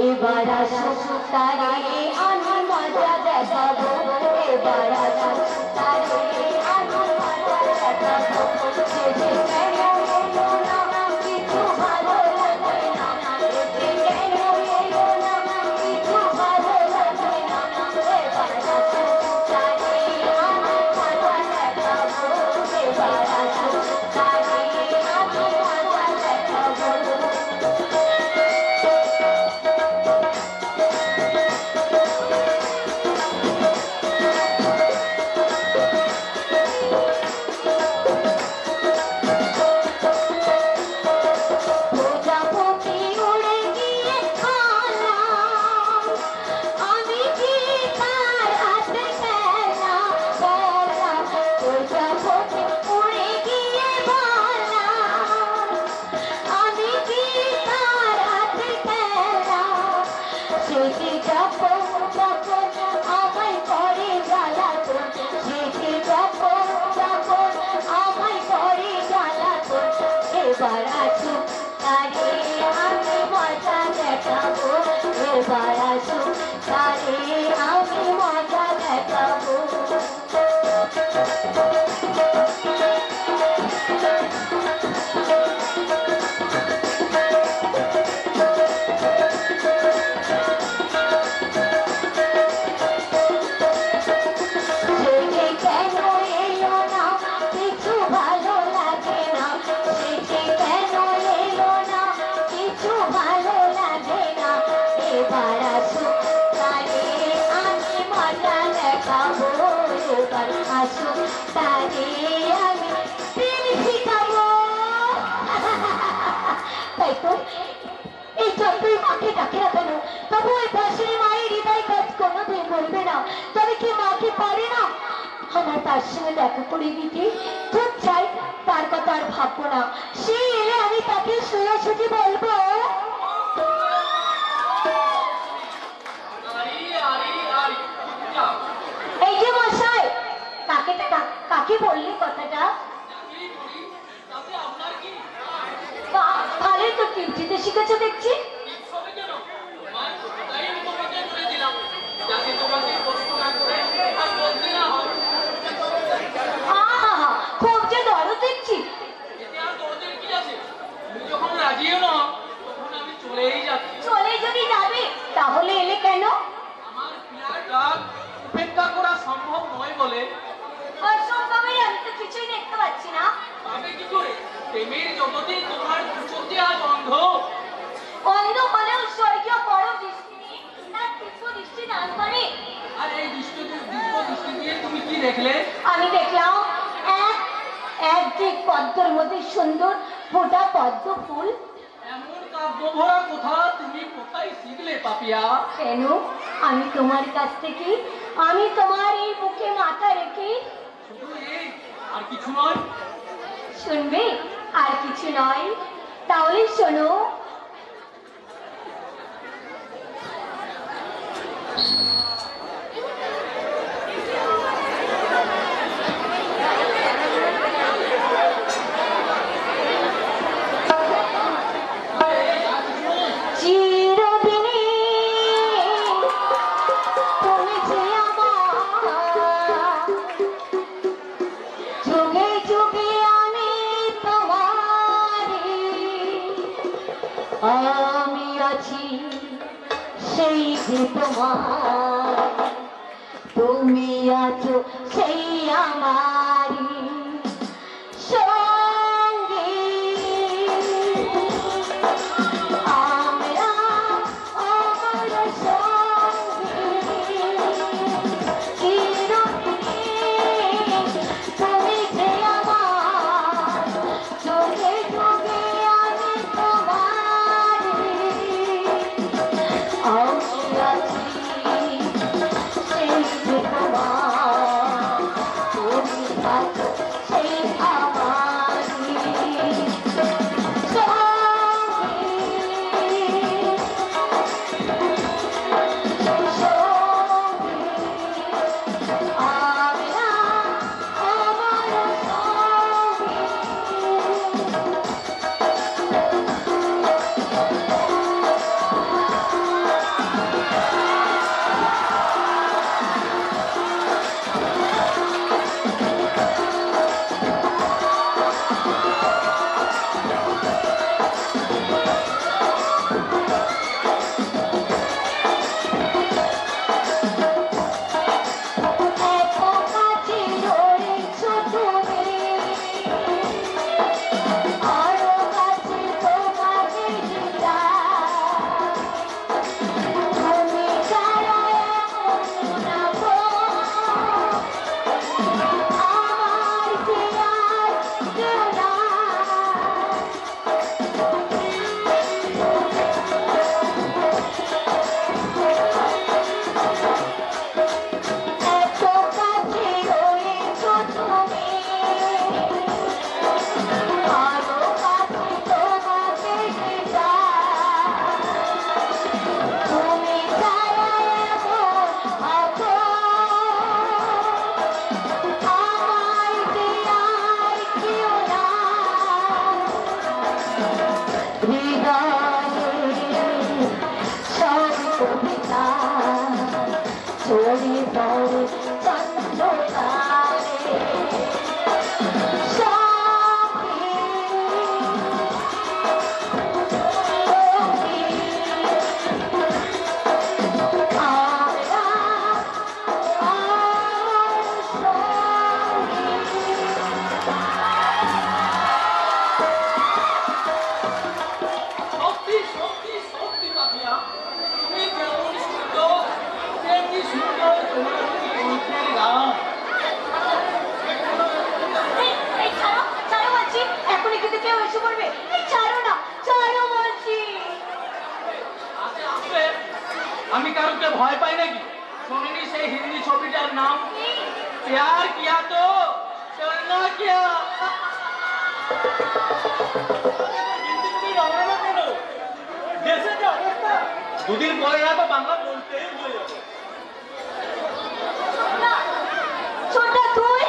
Speaker 7: এবার আসুক তারে আমি মজা দেখাবো, এবার আসুক তারে আমি মজা দেখাবো। সে যে কেন এলো না কিছু ভালো লাগে না, সে কেন এলো না কিছু ভালো লাগে না। এবার আসুক তারে আমি মজা দেখাবো, এবার আসুক তারে আমি মজা দেখাবো। এবার আসুক তারে আমি মজা দেখাবো, এবার আসুক তারে আমি মজা দেখাবো। আমার তার সঙ্গে দেখা করে দিতে খুব চাই, তার কথা আর ভাববো না। সে এলে আমি তাকে সোজাসুজি বলবো, এই যে মশাই, কাকে বললি কথাটা? ভালোই তো টিপচিতে শিখেছো দেখছি। খুব যে দরদ দেখছি। চলে যদি যাবে তাহলে এলে কেন?
Speaker 6: উপেক্ষা করা সম্ভব নয় বলে।
Speaker 7: অসম্ভবের আমি তো কিছুই দেখতে পাচ্ছি না।
Speaker 6: কি করে প্রেমের জগতে তোমার চোখে আজ অন্ধ?
Speaker 7: অন্ধ হলেও স্বর্গীয় বড় দৃষ্টি তার দিব্য দৃষ্টি দান করে।
Speaker 6: আর এই দিব্য দৃষ্টি দিয়ে তুমি কি দেখলে?
Speaker 7: আমি দেখলাম এক দিক পদ্মের মধ্যে সুন্দর ফোটা পদ্ম ফুল।
Speaker 6: এমন কাব্যভরা কথা তুমি কোথায় শিখলে পাপিয়া?
Speaker 7: কেন? আমি তোমার কাছ থেকে, আমি তোমার এই বুকে মাথা রেখে।
Speaker 6: শুধু এই, আর কিছু নয়?
Speaker 7: শুনবে? আর কিছু নয়? তাহলে শোনো। আমি আছি সেই যে তোমার, তুমি আছো সেই আমারি সঙ্গী। আমরা আমার সঙ্গী চিরদিন, তুমি যে আমার চোখে চোখে আমি তোমার, আমি আছি সেই যে তোমার, তুমি
Speaker 6: ভয় পাই নাকি? শুনিনি সেই হিন্দি ছবিটার নাম প্যার কিয়া তো চলনা কিয়া। দেশে যে অবস্থা, দুদিন পরে না তো বাংলা বলতেই ভুলে যাবে।
Speaker 7: ছোটা তুই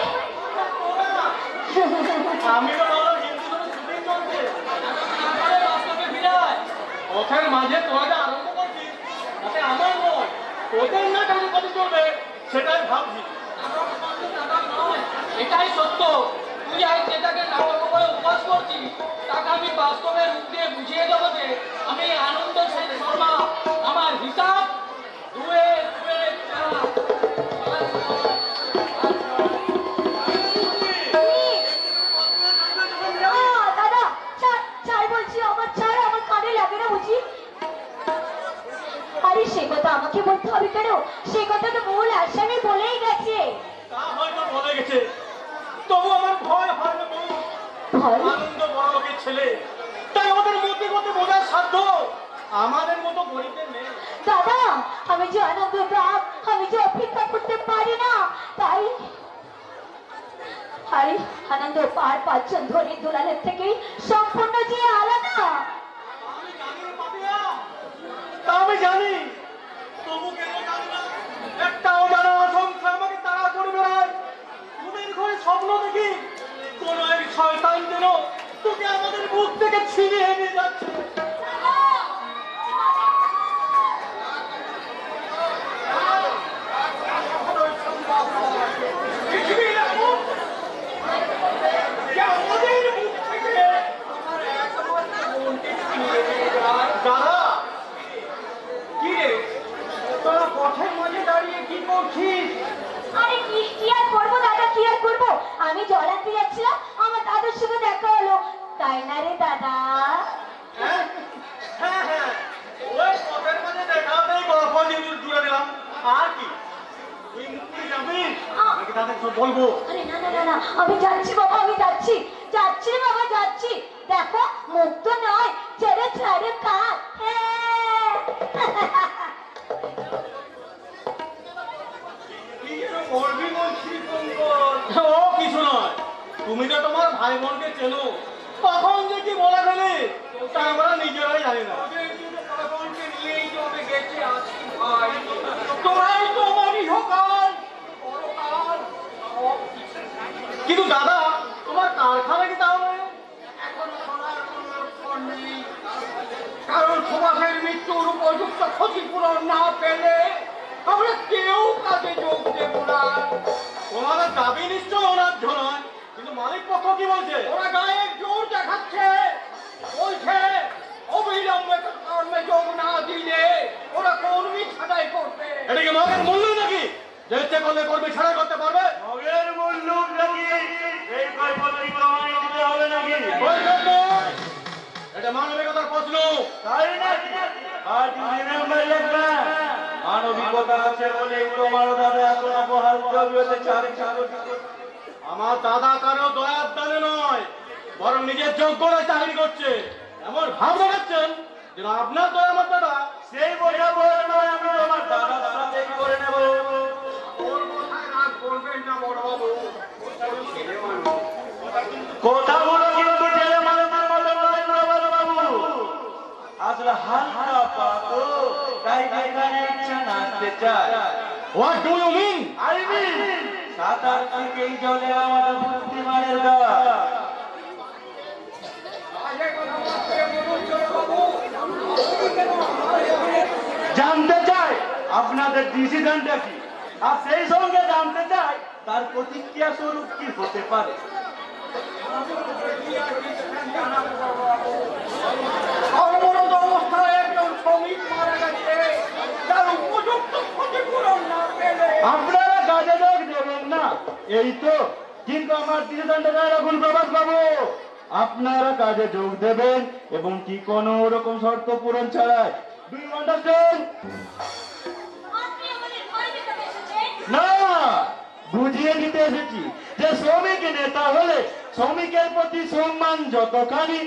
Speaker 6: আমি তো বললাম হিন্দি কোনো শুটিং চলছে, বাস্তবে ফিরায় পথের মাঝে তোরা যে আরম্ভ করছিস তাতে আমার নয়, তোদের না কেন কত চলবে সেটাই ভাবছি। এটাই সত্য, তুই আজ যেটাকে নাটক করে উপবাস করছিস তাকে আমি বাস্তবে রূপ দিয়ে বুঝিয়ে দেবো যে আমি আনন্দ সেন শর্মা। আমার হিসাব দুয়ে দুয়ে চার।
Speaker 7: দাদা চাই বলছি, আমার ছাড়, আমার কানে লাগে না বুঝি। আরে সে কথা আমাকে বলতে হবে কেন? সে কথা তো মূল আসামি বলেই গেছে।
Speaker 6: তা হয়তো বলে গেছে, তবু আমার ভয় হয় না বউ।
Speaker 7: ভয়?
Speaker 6: আনন্দ বড় লোকের ছেলে, তাই ওদের মধ্যে মধ্যে বোঝার সাধ্য আমাদের মতো গরিবের নেই।
Speaker 7: দাদা আমি যে আনন্দ রাগ, আমি যে অপেক্ষা করতে পারি না, তাই আরে আনন্দ পার পাচ্ছেন ধনী দুলালের থেকে সম্পূর্ণ যে আলাদা।
Speaker 6: আমি জানি রে পাপিয়া, তা আমি জানি, তবু কেন জানি না একটা অজানা আশঙ্কা আমাকে তাড়া করে বেড়ায়। ঘুমের ঘরে স্বপ্ন দেখি কোন এক শয়তান যেন তোকে আমাদের বুক থেকে ছিনিয়ে নিয়ে যাচ্ছে। পৃথিবীর এমন যে আমাদের বুক থেকে আমার একমাত্র বোনকে ছিনিয়ে নিয়ে যায়। দাদা, কি রে তোরা পথের মাঝে দাঁড়িয়ে কি করছিস?
Speaker 7: আরে কি আর করবো দাদা, কি আর করবো? আমি জল আনতে যাচ্ছিলাম, আমার দাদার সঙ্গে দেখা হলো, তাই না রে দাদা?
Speaker 6: হ্যাঁ হ্যাঁ, ওই পথের মাঝে দেখা হতেই গল্প জুড়ে দিলাম। আর কি তুই মুক্তি যাবি নাকি তাদের সব বলবো?
Speaker 7: আরে না না না না, আমি যাচ্ছি বাবা, আমি যাচ্ছি যাচ্ছি রে বাবা, যাচ্ছি। দেখো মুখ তো নয়, ছেড়ে ছেড়ে কাজ। হ্যাঁ
Speaker 6: কি যেন করবি বলছিস পঙ্কজ? ও কিছু নয়, তুমি তো তোমার ভাই বোনকে চেনো, কখন যে কি বলে ফেলে তা আমরা নিজেরাই জানি না। তোরাই তো আমারই সকাল পরকাল সব কিছু। কিন্তু দাদা, তোমার কারখানা কি তাহলে এখনো খোলার কোনো লক্ষণ নেই? কারণ সুভাষের মৃত্যুর উপযুক্ত ক্ষতিপূরণ না পেলে আমরা কেউ কাজে যোগ দেব না। তোমাদের দাবি নিশ্চয় অন্যায্য নয়, কিন্তু মালিক পক্ষ কি বলছে? ওরা গায়ে জোর দেখাচ্ছে, বলছে অবিলম্বে কর্মে যোগ না দিলে ওরা কর্মী ছাঁটাই করবে। এটা কি মগের মূল্য নাকি যে ইচ্ছে করলে কর্মী ছাঁটাই করতে পারবে? মগের মূল্য নাকি এই কয়পত্রী প্রমাণ দিতে হবে নাকি? এটা মানবিকতার প্রশ্ন, তাই নাকি? আর মানবিকতা আছে বলে তোমার দাদা এত অপহার চলবে। আমার দাদা কারো দয়ার দানে নয়, বরং নিজের যোগ্যতা চাকরি করছে এমন ভাব দেখাচ্ছেন যেন আপনার দয়া আমার দাদা। সেই বোঝা বলে নয়, আমি আমার দাদার সাথে করে নেব। ওর কথায় রাগ করবেন না বড়বাবু, কথাগুলো কিন্তু ছেলে মানুষের মতো বলেন না বড়বাবু। আসলে হালকা পাতো তাই এখানে ইচ্ছা নাচতে চায়। What do you mean? I mean সাঁতার থেকেই জলে আমাদের বুদ্ধিমানের গা। জানতে চাই আপনাদের ডিসিশনটা কি, আর সেই সঙ্গে জানতে চাই তার প্রতিক্রিয়া স্বরূপ কি হতে পারে। কর্মরত অবস্থায় একজন শ্রমিক মারা গেছে, তার উপযুক্ত ক্ষতিপূরণ না পেলে আপনারা কাজে যোগ দেবেন না, এই তো। কিন্তু আমার ডিসিশনটা রাখুন প্রভাস বাবু, আপনারা কাজে যোগ দেবেন এবং কি কোনো রকম শর্ত পূরণ ছাড়াই। Do you understand?
Speaker 7: আপনি আমাদের ভয় দেখাতে এসেছেন?
Speaker 6: না, বুঝিয়ে দিতে এসেছি যে শ্রমিক নেতা হলে শ্রমিকের প্রতি সম্মান যতখানি,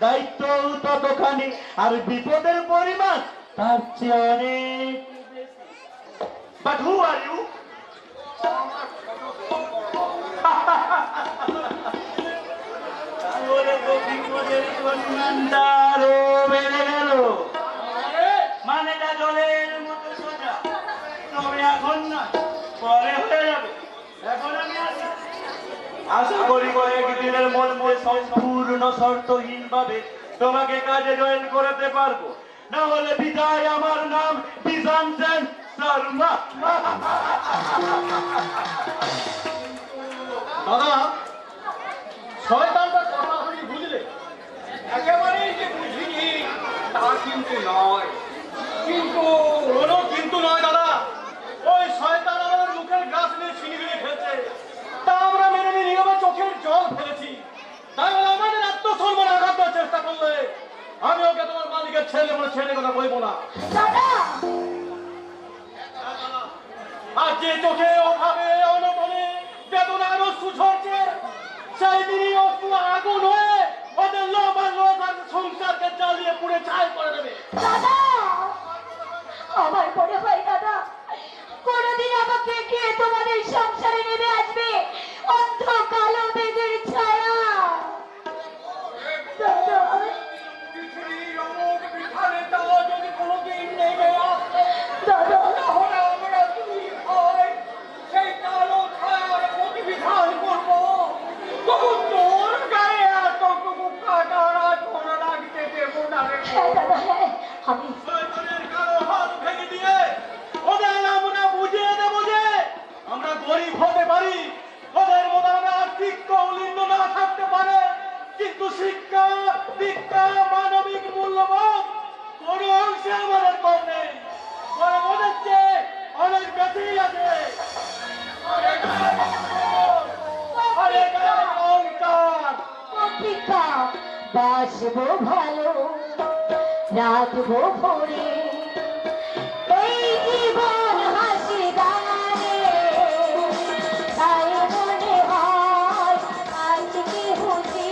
Speaker 6: দায়িত্ব ততখানি, আর বিপদের পরিমাণ তার চেয়ে অনেক বেশি।
Speaker 5: But who are you? মানেটা জলের মতো সোজা। তবে এখন না, পরে হয়ে যাবে। এখন আমি আসি। আশা করি কয়েকদিনের মধ্যে সম্পূর্ণ শর্তহীন ভাবে তোমাকে কাজে জয়েন করতে পারবো। না হলে বিদায়, আমার নাম বিজন সেন শর্মা।
Speaker 3: দাদা, শয়তানটার কথা তুমি বুঝলে? একেবারেই যে বুঝিনি তা কিন্তু নয়। কিন্তু নয় দাদা। ওই শয়তান আমাদের মুখের গাছ নিয়ে ছিনিয়ে ফেলছে, তা আমরা মেনে নিয়ে নীরবে চোখের জল ফেলেছি। তাই বলে আমাদের আত্মসম্মান আঘাত দেওয়ার চেষ্টা করলে আমি ওকে তোমার মালিকের ছেলে বলে ছেলে কথা বলবো না। আর যে চোখে অভাবে অনটনে বেদনার অশ্রু ঝরছে, সেই দিনই অশ্রু আগুন হয়ে ওদের লোভ আর লোভ আর সংসারকে জ্বালিয়ে পুড়ে ছাই করে দেবে।
Speaker 7: দাদা, আমার মনে হয় দাদা কোনদিন আমাকে কে তোমাদের সংসারে নেমে আসবে অন্ধ কালো মেঘের ছায়া। দাদা,
Speaker 3: পৃথিবীর অমুক বিধানে তা যদি কোনোদিন নেমে আসে,
Speaker 7: দাদা,
Speaker 3: তাহলে আমরা দুই ভাই সেই কালো ছায়ার প্রতিবিধান করবো। তখন তোর গায়ে এতটুকু কাটার আর কোনো লাগতে দেবো না রে।
Speaker 7: হ্যাঁ দাদা, হ্যাঁ আমি
Speaker 3: শয়তানের কালো হাত ভেঙে দিয়ে ওদের নামনা বুঝিয়ে দেবো যে আমরা গরিব হতে পারি, ওদের মতো আমরা আর্থিক কৌলিন্য না থাকতে পারে, কিন্তু শিক্ষা দীক্ষা মানবিক মূল্যবোধ কোন অংশে আমাদের কম নেই, বরং ওদের চেয়ে অনেক বেশি আছে।
Speaker 7: পত্রিকা বাসবো ভালো, রাখবো ভরে এই জীবন হাসি গানে। তাই মনে হয় আজকে হুঁশি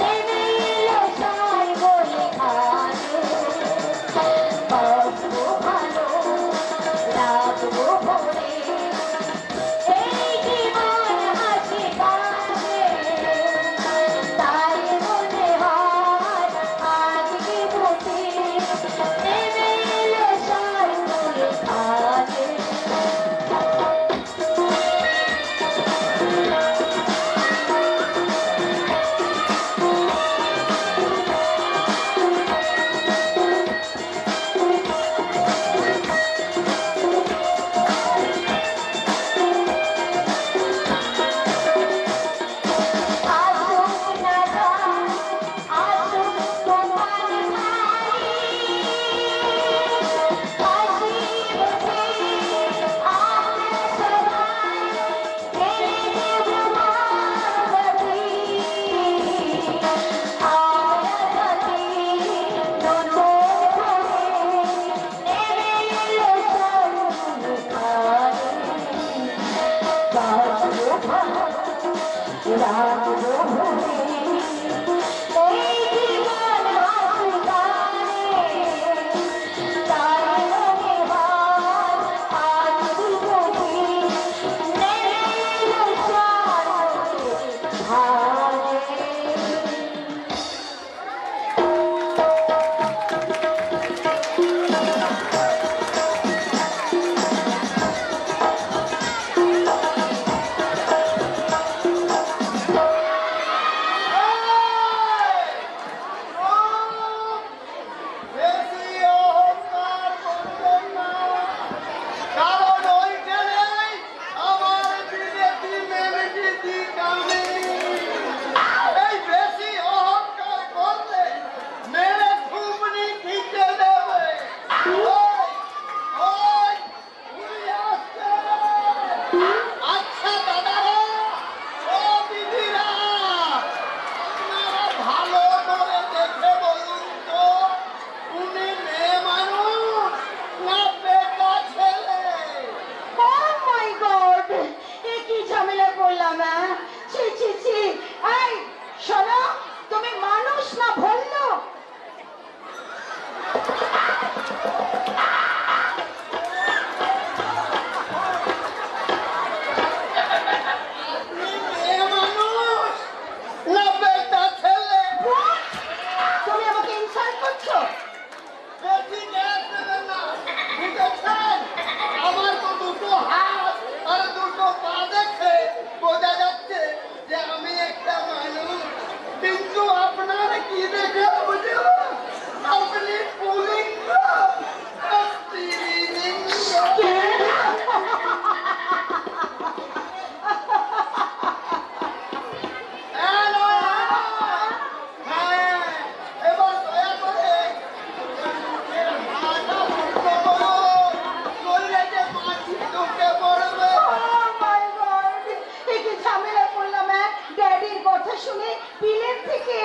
Speaker 7: নেমে এলো সাই বলে খানে। বাসবো ভালো, রাখবো ভরে এই জীবন হাসি গানে। তাই মনে হয় আজকে হুঁশি নেমে এলো সাই বলে খানে। আসুক না যান, আসুক তোমার ভাই, হাসি মুখে আমরা সবাই ছেড়ে দেব মানবতী। আমরা জাতি নতুন করে নেমে এলো সর্বখানে। বাঁচবো ভালো, রাখবো ভরে এই জীবন হাসি গানে। তাই মনে হয় আজকে হুঁশি নেমে এলো সর্বখানে।
Speaker 3: এই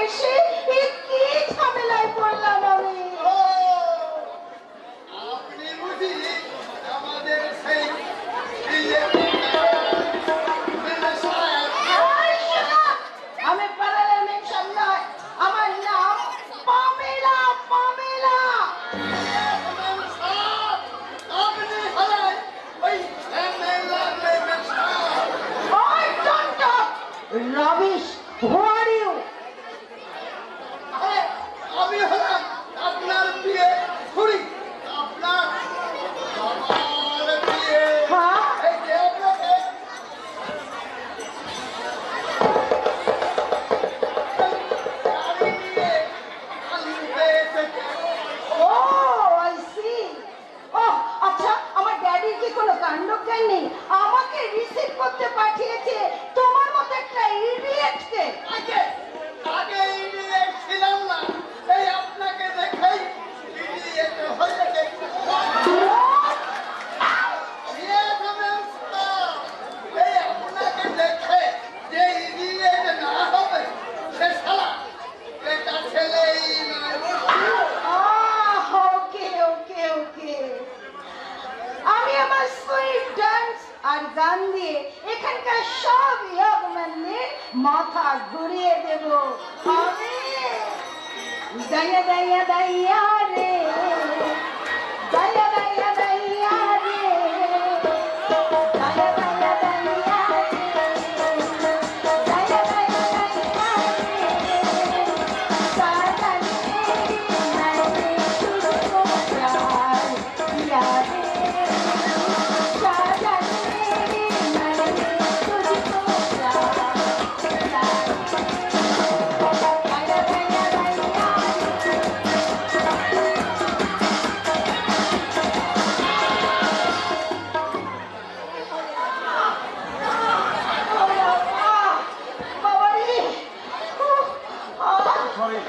Speaker 4: এসে এ কি ঝামেলায় পড়লাম আমি।
Speaker 3: আপনি বুঝি আমাদের সেই
Speaker 4: আমি পাড়ার মেনশন নয়, আমার নাম পামেলা। পামেলা
Speaker 3: আপনি হলেন ওই
Speaker 4: ওই don't rubbish, who are you?
Speaker 3: আমি হলাম আপনার বিয়ে ছুরি, আপনার বিয়ে
Speaker 4: হ্যাঁ
Speaker 3: এই যে আপনাকে গাড়ি নিয়ে আনতে এসেছে।
Speaker 4: ও আই সি। ও আচ্ছা, আমার ড্যাডির কি কোনো কাণ্ডজ্ঞান নেই? আমাকে রিসিভ করতে পাঠিয়েছে তোমার মতো একটা ইডিয়েটকে।
Speaker 3: আগে আগে ইডিয়েট ছিলাম না, এই আপনাকে দেখেই ইডিয়েট হয়ে গেছে। এই আপনাকে দেখে যে ইডিয়েট না হবে সে শালা এটা ছেলেই নয়।
Speaker 4: ওকে ওকে ওকে, আমি আমার সুইট ডান্স আর গান দিয়ে এখানকার সব ইয়ংম্যানদের মাথা ঘুরিয়ে দেব। আমি দাইয়া দাইয়া দাইয়া রে, দাইয়া দাইয়া দাইয়া রে, দাইয়া দাইয়া দাইয়া রে, দাইয়া দাইয়া দাইয়া রে, সারা মেরি मैंने तुझको प्यार किया रे, सारा मेरी मैंने तुझको प्यार किया रे, दाया दाया दाया বাবা রে।
Speaker 3: Sorry,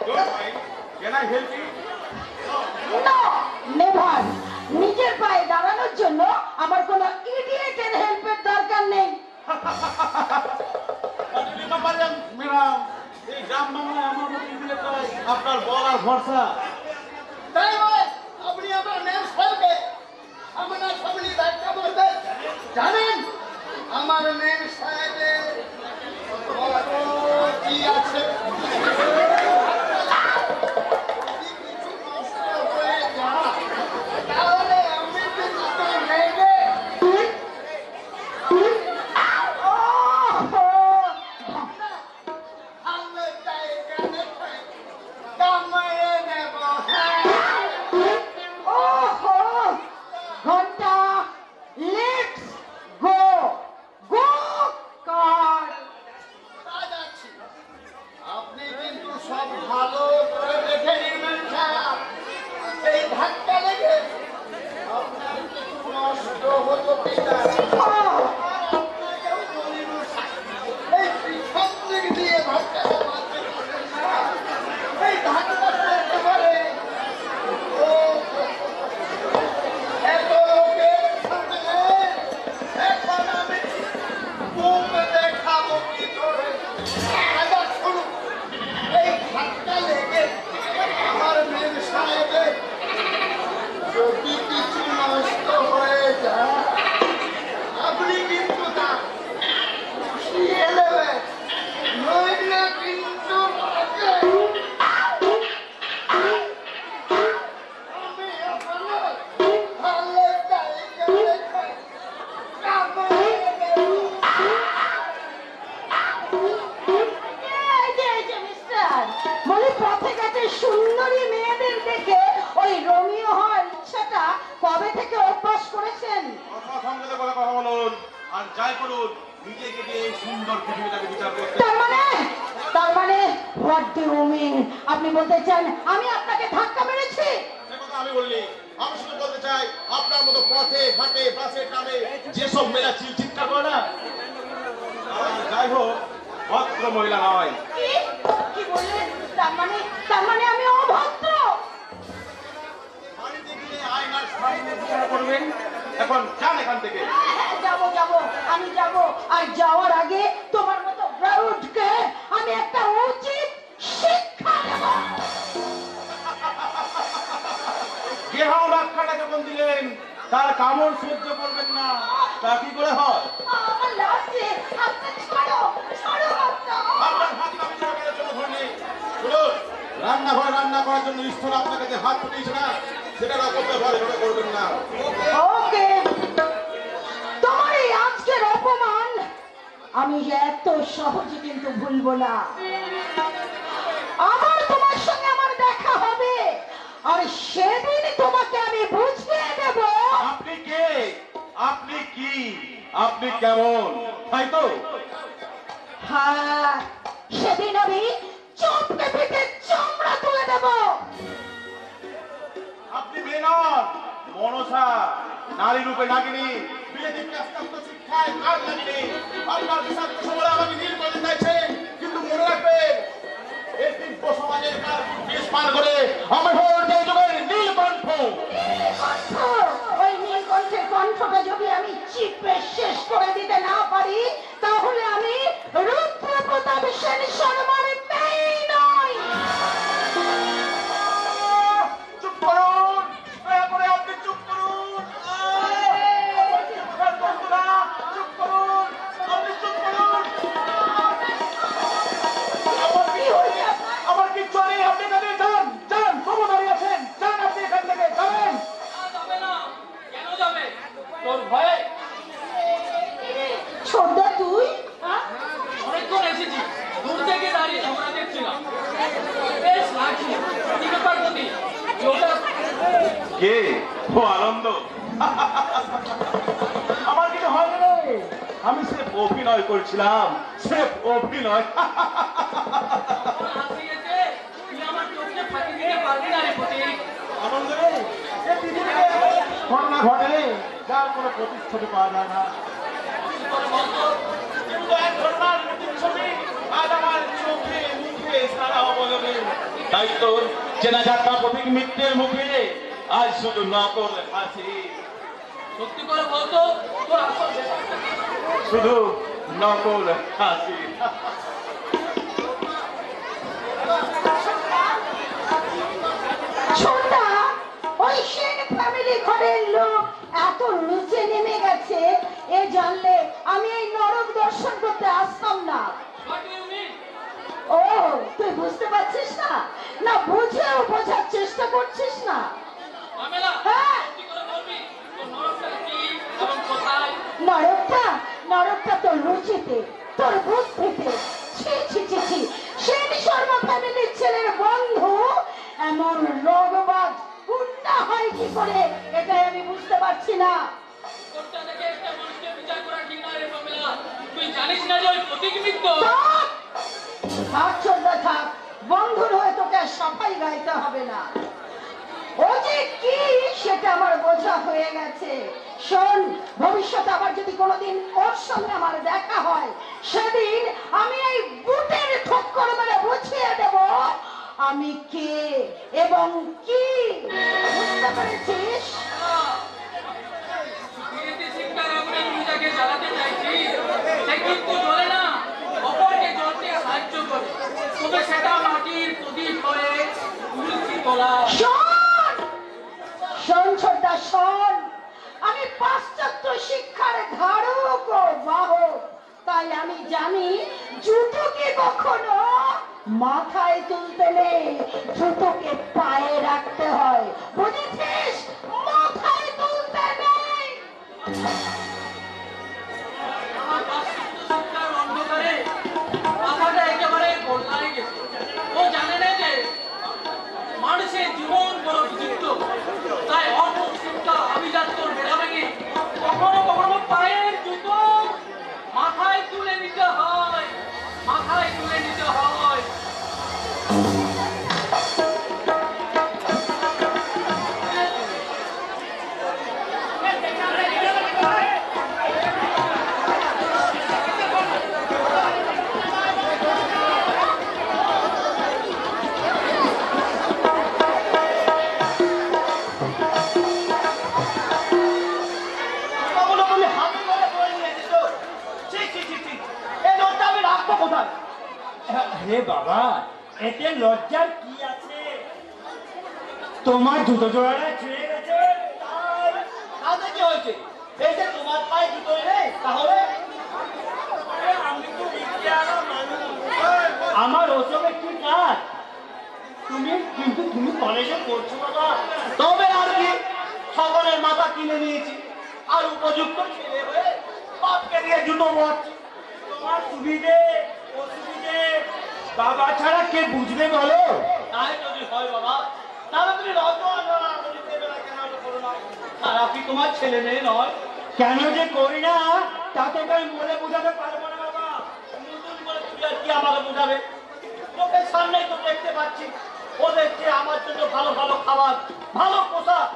Speaker 3: don't mind. Can I help you?
Speaker 4: না, নেভার। নিজের পায়ে দাঁড়ানোর জন্য আমার কোনো ইডিয়েটের হেল্পের দরকার নেই।
Speaker 3: এই গ্রাম বাংলায় আমার মতো ইডিয়েট নয়, আপনার বলার ভরসা। তাই বলে আপনি আমার মেম সাহেবকে সামনাসামনি ধাক্কা মারবেন? জানেন আমার মেম সাহেবের কি আছে? কিছু নষ্ট হয়ে যায় তাহলে আমি কিন্তু নেবে। আমি জায়গা দেখে কামাইয়ে নেব।
Speaker 4: ওহো, ঘন্টা, লেটস গো, গো কার।
Speaker 3: যাচ্ছি, আপনি কিন্তু সব ভালো করে দেখে নেবেন সাহেব। এই ধাক্কা লেগে আপনার কিছু নষ্ট হতো কিনা আপনাকেও বলিব। এই পিছন দিক দিয়ে ধাক্কা মারতে পারবেন না, এই ধাক্কা করতে পারে। ও এত লোকের সামনে এখন আমি মুখ দেখাবো কি করে? আবার শুনুন, এই ধাক্কা লেগে আমার মেম সাহেবের যদি কিছু নষ্ট হয়ে যায় আপনি কিন্তু তা পুষিয়ে নেবেন, নইলে কিন্তু আমি আপনার ভালো জায়গা দেখে কামাইয়ে নেব।
Speaker 4: এই যে মিস্টার, বলি পথে ঘাটে সুন্দরী মেয়েদের দেখে ওই রোমিও হওয়ার ইচ্ছাটা কবে থেকে অভ্যাস করেছেন?
Speaker 3: সংগত করে কথা বলুন আর যাই করুন, নিজেকে দিয়ে এই সুন্দর পৃথিবীটাকে বিচার করতে।
Speaker 4: তার মানে হোয়াট ডু ইউ মিন? আপনি বলতে চান আমি আপনাকে ধাক্কা মেরেছি?
Speaker 3: সে কথা আমি বললি, আমি শুধু বলতে চাই আপনার মতো পথে ঘাটে বাসে ট্রামে যেসব মেয়েরা চিৎকার করে না, যাই হোক ভদ্র মহিলা নয়।
Speaker 4: কি বললেন? তার মানে আমি অভদ্র?
Speaker 3: বাড়িতে গিয়ে আয়নার সামনে বিচার করবেন। এখন যান এখান থেকে।
Speaker 4: যাবো আমি যাবো, আর যাওয়ার আগে তোমার মতো ব্রাউডকে আমি একটা উচিত
Speaker 3: দিলেন তার কামড় সহ্য করবেন না, তা কি করে হয়?
Speaker 4: আমার লাগছে, হাতটা ছাড়ো, ছাড়ো হাতটা।
Speaker 3: আপনার হাত আমি করার জন্য ধরনি। শুনুন, রান্নাঘরে রান্না করার জন্য ঈশ্বর আপনাকে যে হাত পাঠিয়েছে না, সেটার অপব্যবহার এভাবে করবেন না।
Speaker 4: ওকে, তোমার এই আজকের অপমান আমি এত সহজে কিন্তু ভুলবো না। আবার তোমার সঙ্গে আমার দেখা হবে, আর সেদিন তোমাকে আমি বুঝিয়ে দেব
Speaker 3: আপনি কে, আপনি কি, আপনি কেমন, তাই তো?
Speaker 4: হ্যাঁ, সেদিন আমি চোপকে পিঠে চামড়া তুলে দেব।
Speaker 3: আপনি মেয়ে নন, মনসা, নারী রূপে নাগিনী, বিলেতি প্রাপ্ত শিক্ষায় কাল নাগিনী। আপনার বিষাক্ত সময় আমাকে নীল করতে চাইছেন, কিন্তু মনে রাখবেন এই দিব্য সমাজের কার বিষ পান করে আমি হয়ে যে যুগের নীলকণ্ঠ।
Speaker 4: নীলকণ্ঠ, ওই নীলকণ্ঠের কণ্ঠটা যদি আমি চিপে শেষ করে দিতে না পারি, তাহলে আমি রুদ্র প্রতাপ সেন শর্মার মেয়ে নই।
Speaker 3: চুপ করুন, দয়া করে আপনি চুপ করুন। বন্ধুরা, চুপ করুন, আপনি চুপ করুন।
Speaker 4: কি হয়েছে আপনার?
Speaker 3: আমার কিচ্ছু নেই, আপনি এখানে যান, যান, কবো দাঁড়িয়ে আছেন, যান আপনি এখান থেকে, যাবেন।
Speaker 6: যাবে না, কেন যাবে? তোর ভয়ে?
Speaker 4: ছোটদা তুই?
Speaker 6: অনেকক্ষণ এসেছি, দূর থেকে দাঁড়িয়ে ঝগড়া দেখছিলাম। বেশ লাগছে, কি ব্যাপার গতি? ওটা
Speaker 3: কে? ও আনন্দ। আমার কিছু হবে না, আমি সে অভিনয় করছিলাম, সে অভিনয়।
Speaker 6: হাসিয়েছে, তুই আমার চোখে ফাঁকি দিতে পারবি না রে প্রতীক।
Speaker 3: আনন্দ রে, এ পৃথিবীতে ঘটনা ঘটে যার কোনো প্রতিষ্ঠাতে পাওয়া যায় না। কিন্তু এক ঘটনার প্রতিচ্ছবি আজ আমার চোখে মুখে সারা অবলম্বনে। তাই তো চেনা যাত্রা প্রতীক মিত্রের মুখে আজ শুধু নকল হাসি,
Speaker 6: সত্যি করে বলতো তোর আসল ব্যাপারটা কি?
Speaker 3: শুধু নকল হাসি।
Speaker 4: ছোটদা, ওই সেন ফ্যামিলি ঘরের লোক এত নিচে নেমে গেছে, এ জানলে আমি এই নরক দর্শন করতে আসতাম না।
Speaker 6: What do you mean?
Speaker 4: ও, তুই বুঝতে পারছিস না? না বুঝেও বোঝার চেষ্টা করছিস না?
Speaker 6: পামেলা,
Speaker 4: হ্যাঁ।
Speaker 6: সত্যি করে বলবি তোর নরকটা কি এবং কোথায়?
Speaker 4: নরকটা, নরকটা তোর রুচিতে, তোর বুদ্ধিতে। ছি ছি ছি ছি, সেন শর্মা ফ্যামিলির ছেলের বন্ধু এমন রোগবাজ গুন্ডা হয় কি করে, এটাই আমি বুঝতে পারছি না।
Speaker 6: তোরটা দেখে একটা মানুষকে বিচার করা ঠিক নয় রে পামেলা। তুই জানিস না যে ওই প্রতীক মিত্র?
Speaker 4: থাক, থাক ছোটদা থাক, বন্ধুর হয়ে তোকে আর সাফাই গাইতে হবে না। ও যে কি সেটা আমার বোঝা হয়ে গেছে। শোন, ভবিষ্যতে আবার যদি কোনোদিন ওর সঙ্গে আমার দেখা হয়, সেদিন আমি এই বুটের ঠক্কর মেরে বুঝিয়ে দেব আমি কে এবং কি। বুঝতে পেরেছিস?
Speaker 6: বিরোধী শিক্ষার আগুনে তুই যাকে জ্বালাতে চাইছিস, সে কিন্তু জ্বলে না, অপরকে জ্বলতে সাহায্য করে। তবে সেটা মাটির প্রদীপ হয়ে তুলসী তোলা।
Speaker 4: শোন, শোন ছোটদা শোন, আমি পাশ্চাত্য শিক্ষার ধারক ও বাহক, তাই আমি জানি জুতোকে কখনো মাথায় তুলতে নেই, জুতোকে পায়ে রাখতে হয়। বুঝেছিস? মাথায় তুলতে নেই।
Speaker 6: আমার পাশ্চাত্য শিক্ষার অন্ধকারে মাথাটা একেবারে বদলায় গেছে। ও জানে না যে মানুষের জীবন বড় বিচিত্র, তাই অল্প শিক্ষা আভিজাত্য ভেদাভেদি কখনো কখনো পায়ের জুতো মাথায় তুলে নিতে হয়, মাথায় তুলে নিতে হয়।
Speaker 3: কথাগুলো বলি হাতে করে বলে নিয়েছিস তো। ছি ছি ছি ছি, এই নোটটা আমি রাখবো কোথায়?
Speaker 5: হে বাবা, এতে লজ্জার কি আছে? তোমার জুতো জোড়াটা ছুঁয়ে গেছে, তাই তাতে কি হয়েছে? এই যে তোমার পায়ে জুতোই নেই, তাহলে
Speaker 6: আমি তো বিজ্ঞানা মানুষ।
Speaker 5: আমার ওসবে কি কাজ? তুমি কলেজে পড়ছো বাবা, তবে আর কি, সকলের মাথা কিনে নিয়েছি, আর উপযুক্ত ছেলে হয়ে বাপকে দিয়ে জুতো পড়ছি। তোমার সুবিধে অসুবিধে বাবা ছাড়া কে বুঝবে বলো? তাই যদি হয় বাবা, তাহলে তুমি খারাপই তোমার ছেলে মেয়ে নয়। কেন যে করি না তা তোকে আমি বলে বোঝাতে পারবো না বাবা। নতুন করে তুমি আর কি আমাকে বোঝাবে? চোখের সামনেই তো দেখতে পাচ্ছি, ও দেখছে আমার জন্য ভালো ভালো খাবার, ভালো পোশাক,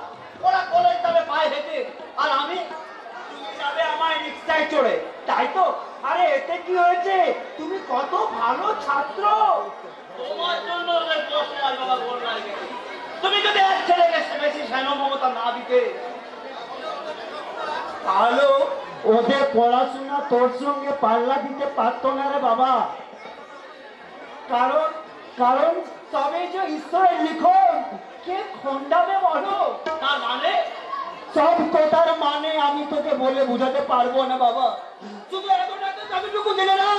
Speaker 5: ওরা কলেজ যাবে পায়ে হেঁটে, আর আমি, তুমি যাবে আমার রিক্সায় চড়ে, তাই তো? আরে এতে কি হয়েছে? তুমি কত ভালো ছাত্র, তোমার জন্য বাবা গোল লাগে। তুমি যদি এক ছেলেকে বেশি স্নেহ মমতা না দিতে, তাহলে ওদের পড়াশোনা তোর সঙ্গে পাল্লা দিতে পারতো না রে বাবা। কারণ কারণ তবে যে ঈশ্বরের লিখন কে খণ্ডাবে বলো? তার মানে সব কথার মানে আমি তোকে বলে বুঝাতে পারবো না বাবা। শুধু এতটুকু জেনে না,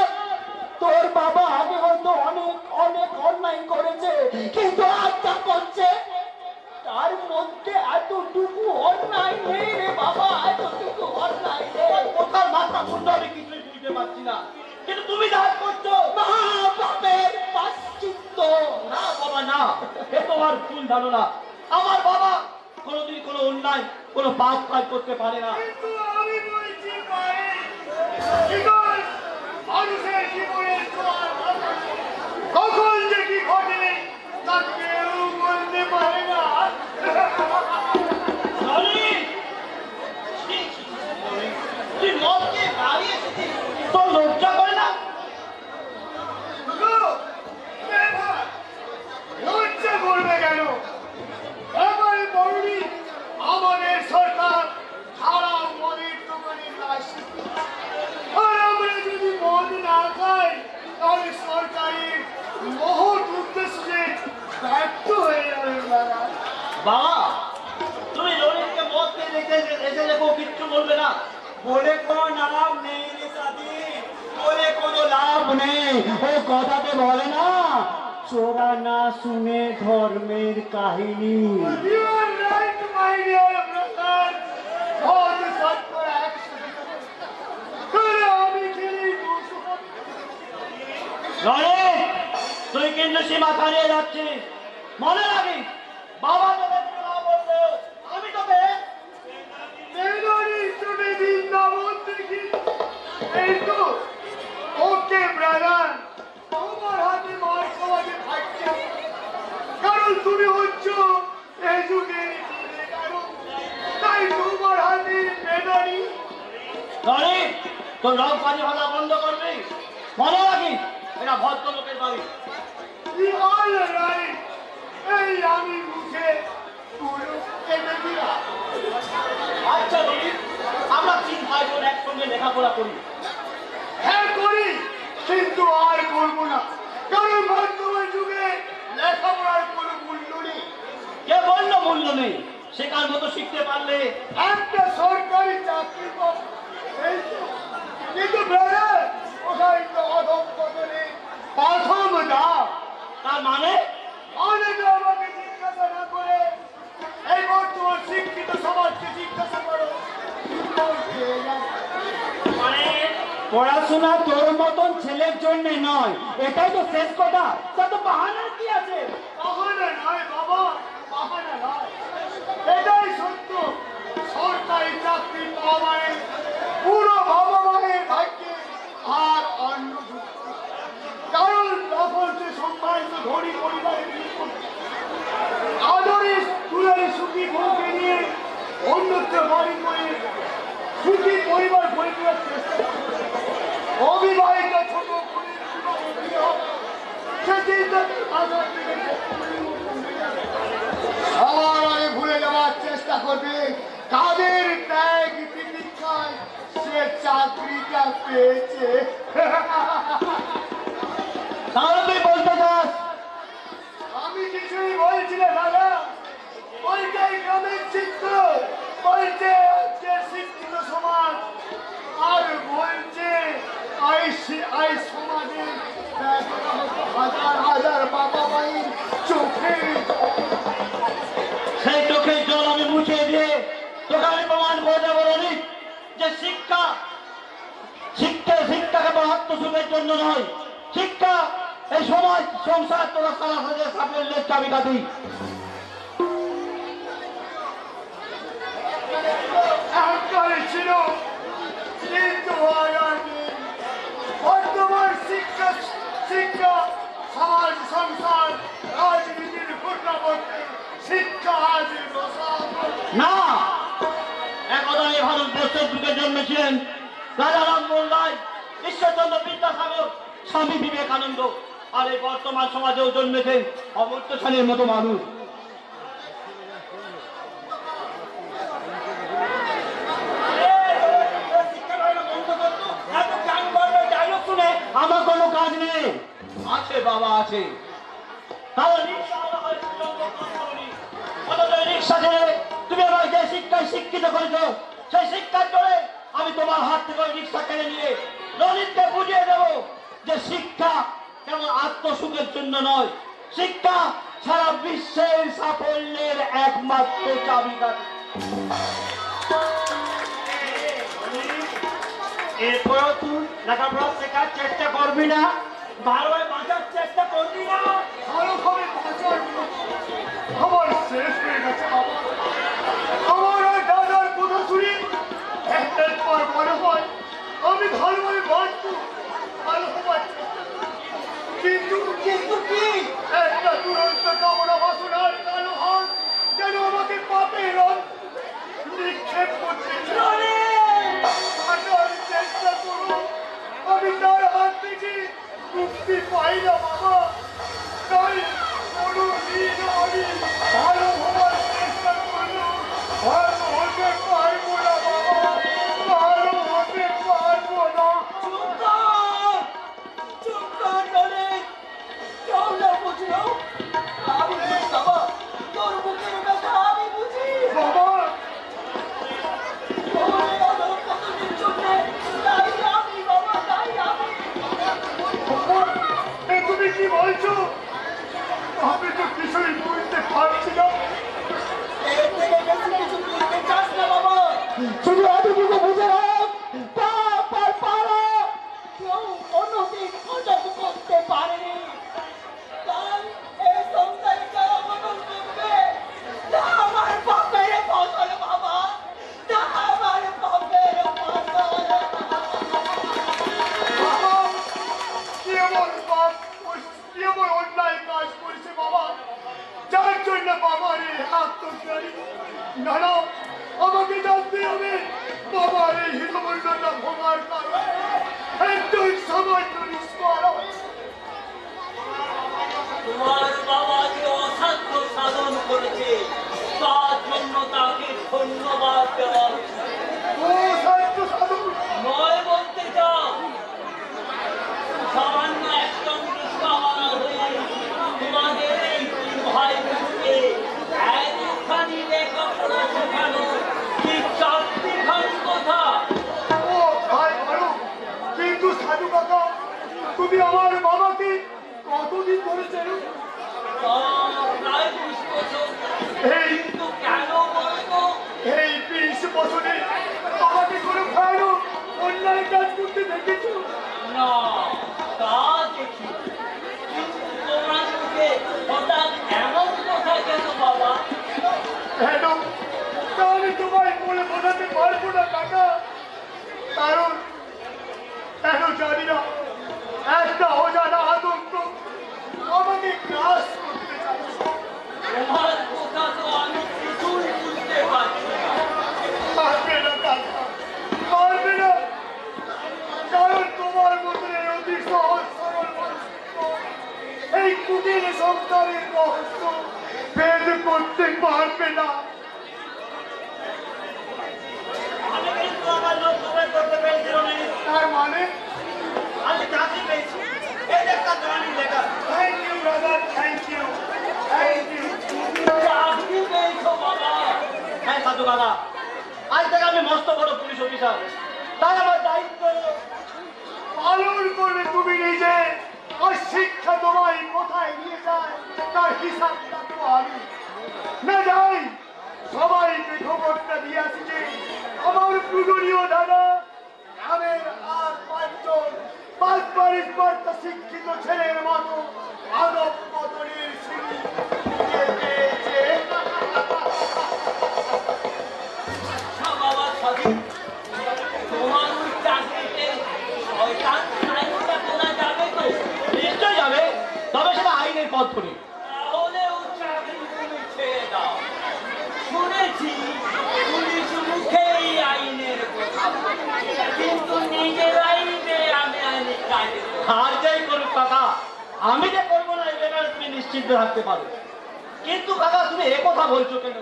Speaker 5: তোর বাবা আগে হয়তো অনেক অনেক অন্যায় করেছে, কিন্তু আত্মা করছে তার মধ্যে এতটুকু অন্যায় নেই রে বাবা, এতটুকু অন্যায় নেই। কোথার মাথা মুন্ড আমি কিছুই বুঝতে পারছি না, কিন্তু তুমি যা করছো মা বাপের পাশ্চিত্য। না বাবা না, এ তোমার ভুল ধারণা। আমার বাবা কোনোদিন কোনো অন্যায় কোনো পাপ কাজ করতে পারে না।
Speaker 3: কিন্তু আমি বলছি পারে, জীবন মানুষের জীবনের জোয়ার ভাটা, কখন যে কি ঘটে তা কেউ বলতে পারে না।
Speaker 5: তুই মদকে বাড়ি এসেছিস, তোর লজ্জা করে না?
Speaker 3: লজ্জা করবে কেন? এবার বড়ি আমাদের সরকার সারা মদের দোকানে আসে, আর আমরা যদি মদ না খাই তাহলে সরকারের মহৎ উদ্দেশ্যে ব্যর্থ হয়ে যাবে।
Speaker 5: বাবা তুমি ললিতকে মদ খেয়ে এসে দেখো, কিচ্ছু বলবে না? বলে কোনো লাভ নেই রে সাথী, বলে কোনো লাভ নেই। ও কথাতে বলে না, চোরা না শুনে ধর্মের কাহিনী।
Speaker 3: You are right, my dear brother. মদ সত্য একসাথে আমি খেলি 200।
Speaker 5: ললিত তুই কিন্তু সীমা ছাড়িয়ে যাচ্ছিস, মনে রাখিস। বাবা তোকে না বললেও আমি তোকে
Speaker 3: তুমি বৃন্দাবন দেখি এই তো। ওকে ব্রাদার, তোমার হাতে মার সমাজে থাকছে, কারণ তুমি হচ্ছ এই যুগের তাই তোমার হাতে মেধারী।
Speaker 5: ললিত তোর রং পানি ভালা বন্ধ করবি, মনে রাখিস এটা ভদ্রলোকের বাড়ি।
Speaker 3: এই আমি মুখে কেটে দিলাম।
Speaker 5: আচ্ছা ললিত, আমরা 3 ভাই বোন একসঙ্গে লেখাপড়া করি।
Speaker 3: হ্যাঁ করি, কিন্তু আর করবো না, কারণ বর্তমান যুগে লেখাপড়ার কোনো মূল্য নেই।
Speaker 5: কে বললো মূল্য নেই? শেখার মতো শিখতে পারলে
Speaker 3: একটা সরকারি চাকরি পাবো, এই তো। কিন্তু ব্রাদার ওখানে তো অধঃপতনে প্রথম ধাপ।
Speaker 5: তার মানে
Speaker 3: অনেকে আমাকে জিজ্ঞাসা না করে এই বর্তমান শিক্ষিত সমাজকে জিজ্ঞাসা করো,
Speaker 5: মানে পড়াশোনা তোর মতন ছেলের জন্য নয়, এটাই তো শেষ কথা। তা তো বাহানার কি আছে?
Speaker 3: বাহানা নয় বাবা, বাহানা নয়, এটাই সত্য। সরকারি চাকরি পাওয়া মানে পুরো বাবা মায়ের ভাগ্যে আর অন্য যুক্ত। কারণ তখন সে সম্মানিত ধনী পরিবারের আদরে তুলারি সুখী বউকে নিয়ে অন্যত্র বাড়ি করে সুখী পরিবার পরিবার চেষ্টা করে। অবিবাহিত ছোট সবার আগে ভুলে যাওয়ার চেষ্টা করবে কাদের ত্যাগ তিতিক্ষায় সে চাকরিটা পেয়েছে।
Speaker 5: তাহলে তুই বলতে চাস
Speaker 3: আমি কিছুই বলছি না দাদা, ওইটাই গ্রামের চিত্র, বলছে
Speaker 1: আই সমাজের হাজার হাজার বাবা মায়ের চোখে
Speaker 5: সেই চোখের জল আমি মুছে দিয়ে তোকে আমি প্রমাণ করে দেবো রনিক যে শিক্ষা কেবল আত্মসুখের জন্য নয়, শিক্ষা এই সমাজ সংসার তোরা সারা হাজার সাফল্যের চাবিকাঠি।
Speaker 1: একবারে ছিল কিন্তু বর্তমান শিক্ষা সমাজ সংসার রাজনীতির ঘূর্ণাবর্তে শিক্ষা আজ
Speaker 5: না, একদা এই ভারতবর্ষের যুগে জন্মেছিলেন রাজা রামমোহন রায়, ঈশ্বরচন্দ্র বিদ্যাসাগর, স্বামী বিবেকানন্দ, আর এই বর্তমান সমাজেও জন্মেছেন অমর্ত্য সেনের মতো মানুষ। আমার কোনো কাজ নেই। আছে বাবা, আছে। রিক্সা ছেড়ে তুমি আমার যে শিক্ষায় শিক্ষিত করেছ সেই শিক্ষার জোরে আমি তোমার হাত থেকে রিক্সা কেড়ে নিয়ে রনিতকে বুঝিয়ে দেব যে শিক্ষা কেবল আত্মসুখের জন্য নয়, শিক্ষা সারা বিশ্বের সাফল্যের একমাত্র চাবিকাঠি। এরপরেও তুই লেখাপড়া শেখার চেষ্টা করবি না, ভালোভাবে বাঁচার চেষ্টা করবি না।
Speaker 1: ভালোভাবে বাঁচার খবর শেষ হয়ে গেছে বাবা। আমার ওই দাদার কথা শুনি একটার পর মনে হয় আমি ভালোভাবে বাঁচবো, ভালো হবার চেষ্টা করবো। কিন্তু কি একটা দুরন্ত কামনা বাসনার কালো হাত যেন আমাকে পাপের রং নিক্ষেপ করছে। বাঁচার চেষ্টা করো, আমি তার হাত থেকে মুক্তি পাই না বাবা। তাই কোনোদিন আমি ভালো হওয়ার চেষ্টা করলেও ভালো হতে পারবো না বাবা, ভালো হতে পারবো না।
Speaker 6: চুপ কর রনিক, কেউ না বুঝলো আমি বুঝি বাবা, তোর বুকের ব্যথা আমি বুঝি
Speaker 1: বাবা তুমি কি বলছো? আমি তো কিছুই বুঝতে পারছি না।
Speaker 6: এর থেকে বেশি কিছু বুঝতে চাস না বাবা।
Speaker 5: শুধু এতটুকু বুঝে রাখ,
Speaker 6: কেউ কোনোদিন হজম করতে পারেনি, তাই এই সংসারে কেউ অবদান করবে তা আমার পাপের ফসল বাবা, তা আমার পাপের ফসল।
Speaker 1: কি এমন অন্যায় কাজ করেছে বাবা যার জন্য বাবার এই আত্মত্যাগী? না না, আমাকে জানতে হবে বাবার এই হীনমন্ডলটা ভোগার কারণ একদম সামান্য নিষ্করা হয়েছে।
Speaker 6: তোমার বাবা যে অসাধ্য সাধন করেছে তার জন্য তাকে ধন্যবাদ দেওয়া
Speaker 1: ও সাহিত্য সাধু
Speaker 6: নয় বলতে চাও। সামান্য একজন নিষ্কামনা হয়ে তোমাদের এই ভাই বোনকে একখানি লেখাপড়া শেখানো কি চারটিখানি কথা?
Speaker 1: ও ভাই ভালো, কিন্তু সাধু কাকা তুমি আমার বাবাকে কতদিন ধরে চেনো?
Speaker 6: প্রায় 20 বছর।
Speaker 1: এই
Speaker 6: কিন্তু কেন বলতো?
Speaker 1: এই 20 বছরে বাবাকে কোনো ভয়ানক অন্যায় কাজ করতে দেখেছো?
Speaker 6: না, তা দেখি, কিন্তু তোমার মুখে হঠাৎ এমন কথা কেন বাবা?
Speaker 1: কেন তা আমি তোমায় বলে বোঝাতে পারবো না কাকা, কারণ কেন জানি না একটা অজানা আতঙ্ক আমাকে গ্রাস করতে চাইছে।
Speaker 6: তোমার কথা তো আমি কিছুই বুঝতে পারছি না।
Speaker 1: পারবে না কাকা, পারবে না, কারণ তোমার মধ্যে অতি সহজ সরল মস্তিষ্ক এই কুটির সংসারের রহস্য ভেদ করতে পারবে না।
Speaker 5: আমি কিন্তু আমার লক্ষ্য বের করতে পেরেছি রনিক।
Speaker 1: তার মানে
Speaker 5: আমি চাকরি পেয়েছি, এই একটা জওয়ানি লেখা।
Speaker 1: Thank you brother, thank you, thank you.
Speaker 6: চাকরি পেয়েছো বাবা?
Speaker 5: হ্যাঁ সাধু কাকা, আজ থেকে আমি মস্ত বড় পুলিশ অফিসার, তাই আমার দায়িত্ব
Speaker 1: ভালো
Speaker 3: করবে তুমি নিজে, আর শিক্ষা তোমায় কোথায় নিয়ে যায় তার হিসাব রাখবো আমি। না যাই, সবাইকে খবরটা দিয়ে আসছে আমার পূজনীয় দাদা গ্রামের আর পাঁচবার শিক্ষিত ছেলের মতো আদব পতনের সিঁড়ি পেয়েছে।
Speaker 6: বাবা সাধু, তোমার ওই চাকরিতে শয়তান আইনটা তোলা যাবে তো?
Speaker 5: নিশ্চয় যাবে, তবে সেটা আইনের পথ ধরে।
Speaker 6: তাহলে ও চাকরি তুমি ছেড়ে দাও। শুনেছি পুলিশ মুখে এই আইনের কথা, কিন্তু নিজের আইনে আমি আইনে কাজে
Speaker 5: আর যাই করুক কাকা, আমি যে করবো না এই ব্যাপারে তুমি নিশ্চিন্ত থাকতে পারো। কিন্তু কাকা তুমি এ কথা বলছো কেন?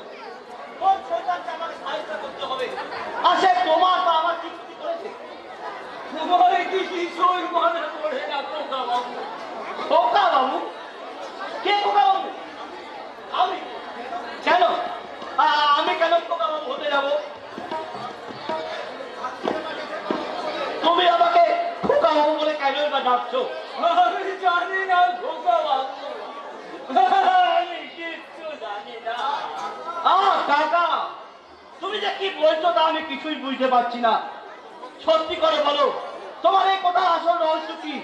Speaker 5: কোন শয়তানকে আমাকে সাহায্য করতে হবে? আর সে তোমার বা আমার কি ক্ষতি করেছে?
Speaker 6: তোমার কি কিছুই মনে পড়ে না খোকা বাবু?
Speaker 5: খোকা বাবু? কে খোকা বাবু? আমি? কেন? আমি কেন খোকা বাবু হতে যাব? তুমি আমাকে খোকা বাবু বলে কেন বা ডাকছো?
Speaker 6: আমি জানি না খোকা বাবু, আমি কিচ্ছু জানি না।
Speaker 5: কাকা, তুমি যে কি বলছো তা আমি কিছুই বুঝতে পারছি না। সত্যি করে বলো, তোমার এই কথা আসল রহস্য কি?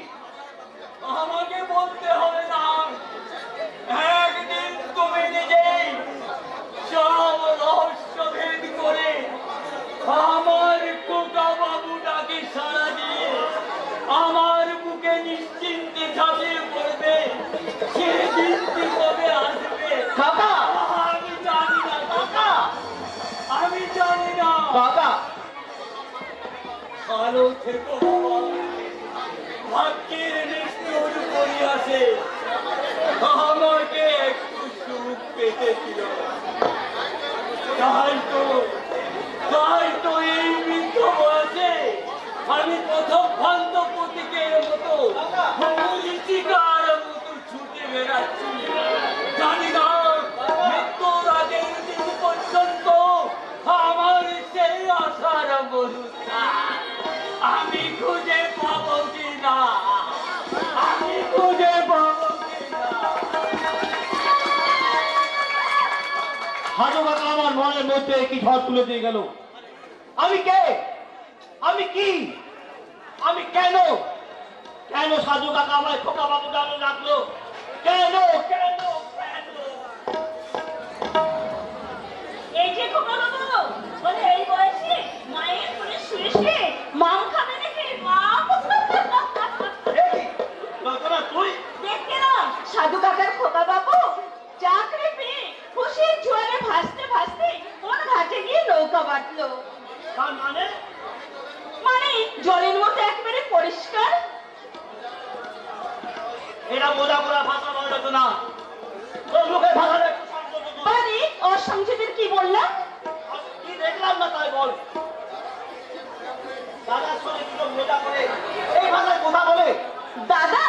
Speaker 6: আমাকে বলতে হবে না, একদিন তুমি নিজেই সব রহস্য ভেদ করে আমার খোকা বাবুটাকে সাড়া দিয়ে আমার বুকে নিশ্চিন্তে ঝাঁপিয়ে পড়বে। সে দিনটি কবে আসবে
Speaker 5: কাকা,
Speaker 6: আমি জানি না কাকা, আমি জানি না।
Speaker 5: কাকা,
Speaker 6: ভালো থেকো বাবা, ভাগ্যের নিষ্ঠুর পরিহাসে আমাকে একটু সুখ পেতে ছিল। তাই তো এই বৃদ্ধ বয়সে আমি প্রথম ভ্রান্ত প্রতীকের মতো মরীচিকার মতো ছুটে বেড়াচ্ছি। জানি না মৃত্যুর আগের দিন পর্যন্ত আমার সেই আশার মরুতা আমি খুঁজে পাবো কিনা, আমি খুঁজে পাবো কিনা।
Speaker 5: সাধু কাকা আমার মনের মধ্যে কি ঝড় তুলে দিয়ে গেল। আমি কে? আমি কি? আমি কেন? কেন সাধু কাকা আমায় খোকা বাবু ডাকলো ডাকলো? কেন কেন কেন?
Speaker 4: এই যে খোকা বাবু, বলে এই বয়সে মায়ের কোলে শুয়ে শুয়ে মাম খাবে নাকি? মাম
Speaker 5: রচনা তুই?
Speaker 4: দেখতে না সাধু কাকার খোকা বাবু চাকরি পেয়ে খুশির জোয়ারে ভাসতে ভাসতে কোন ঘাটে গিয়ে নৌকা বাঁধলো।
Speaker 5: তার মানে?
Speaker 4: মানে জলের মতো একেবারে পরিষ্কার।
Speaker 5: এটা বোঝা করা ভাষা নয় রচনা, তোর মুখে ভাষার একটু সংযত কর।
Speaker 4: মানে অসংযতের কি বললাম?
Speaker 5: কি দেখলাম না তাই বল। দাদার সঙ্গে দুটো মজা করে এই ভাষায় কথা বলে।
Speaker 4: দাদা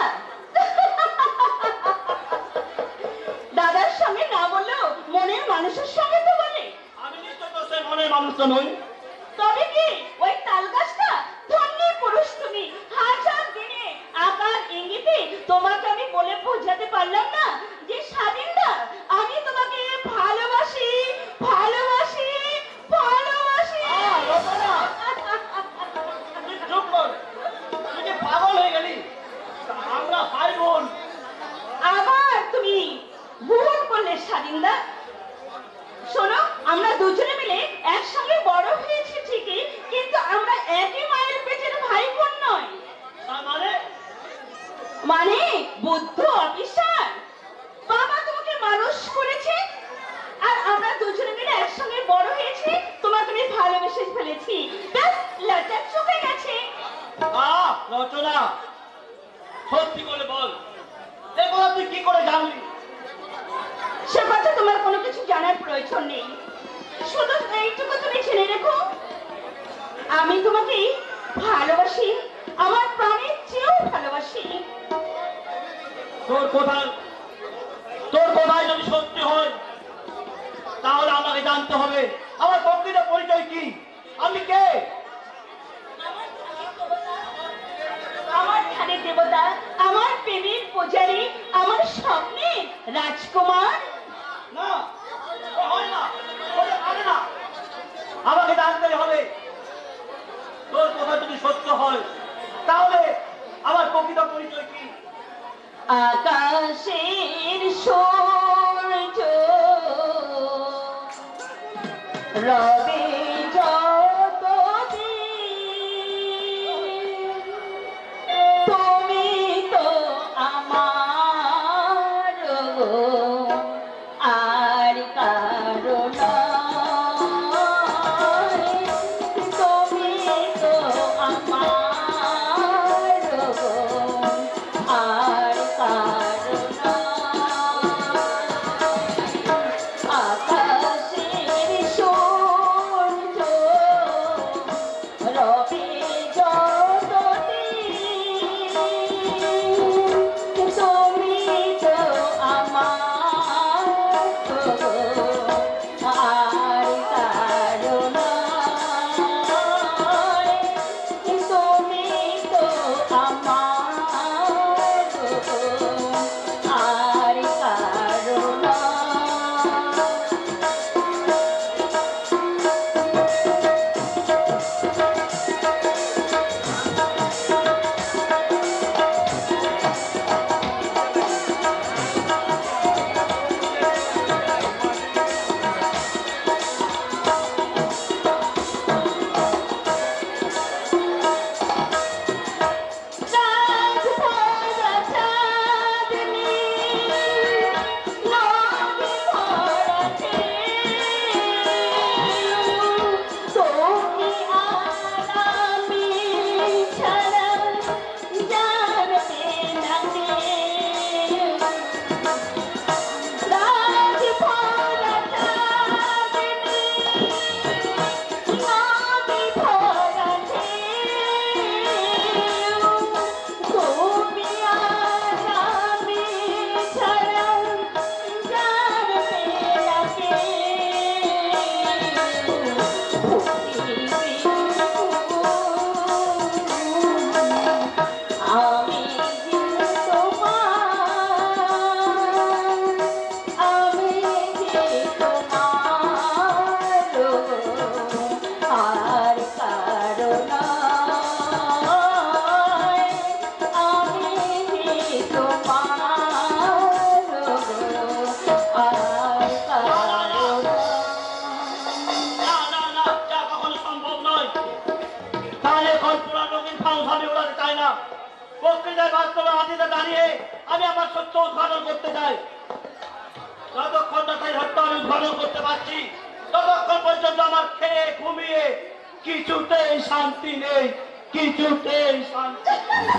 Speaker 4: দাদার সঙ্গে না বললেও মনের মানুষের সঙ্গে তো বলে।
Speaker 5: আমি নিশ্চয় তো সেই মনের মানুষটা নই।
Speaker 4: তবে কি ওই তাল গাছটা ধন্য পুরুষ তুমি। হাজার দিনে আকার ইঙ্গিতে তোমাকে আমি বলে বোঝাতে পারলাম না যে স্বাধীনতা আমি তোমাকে ভালোবাসি ভালোবাসি ভালোবাসি।
Speaker 5: রচনা, তুই চুপ কর। তুই কি পাগল হয়ে গেলি? আমরা ভাই বোন।
Speaker 4: আবার তুমি ভুল করলে স্বাধীনতা। শোনো, আমরা দুজনে মিলে একসঙ্গে বড় হয়েছি ঠিকই, কিন্তু আমরা একই মায়ের পেটের ভাই বোন নয়।
Speaker 5: তার মানে?
Speaker 4: মানে বুদ্ধ অফিসার বাবা তোমাকে মানুষ করেছে, আর আমরা দুজনে মিলে একসঙ্গে বড় হয়েছি। তোমাকে আমি ভালোবেসে ফেলেছি, ব্যাস লজ্জা চুকে গেছে।
Speaker 5: রচনা, সত্যি করে বল, এ কথা তুই কি করে জানলি?
Speaker 4: সে কথা তোমার কোনো কিছু জানার প্রয়োজন নেই, শুধু এইটুকু তুমি জেনে রেখো, আমি তোমাকে ভালোবাসি, আমার প্রাণের চেয়েও ভালোবাসি।
Speaker 5: তোর কথায় যদি সত্যি হয় তাহলে আমাকে জানতে হবে আমার প্রকৃত পরিচয় কি, আমি কে?
Speaker 4: আমার ধ্যানের দেবতা, আমার প্রেমের পূজারী, আমার স্বপ্নের রাজকুমার।
Speaker 5: না, ও হয় না, ওটা পারে না। আমাকে জানতেই হবে তোর কথা যদি সত্য হয় তাহলে আমার প্রকৃত পরিচয় কি?
Speaker 4: আকাশের সূর্য রবি যতদিন, তুমি তো আমার আর কারো নয়, তুমি তো আমার আর কারো নয়। আকাশের সূর্য রবি যতদিন, তুমি তো আমার আর কারো নয়, তুমি তো আমার আর কারো নয়। চাঁদ ভরা চাঁদনি, নদী ভরা ঢেউ, তুমি আর আমি ছাড়া জানবে না কেউ। চাঁদ ভরা চাঁদনি, নদী ভরা ঢেউ, তুমি আর আমি ছাড়া জানবে না আমি যে তোমার, আমি যে তোমার আর কারো নয়, আমি যে তোমার আর কারো
Speaker 5: না না না, যা কখনো সম্ভব নয়। তাহলে কল্পনা রঙিন ফাংশনে উড়াতে চাই না। প্রকৃতির বাস্তবে হাতিতে দাঁড়িয়ে আমি আমার সত্য উদ্ঘাটন করতে চাই। যতক্ষণ না তাই সত্য আমি উদ্ঘাটন করতে পারছি ততক্ষণ পর্যন্ত আমার খেয়ে ঘুমিয়ে কিছুতেই শান্তি নেই, কিছুতেই শান্তি নেই।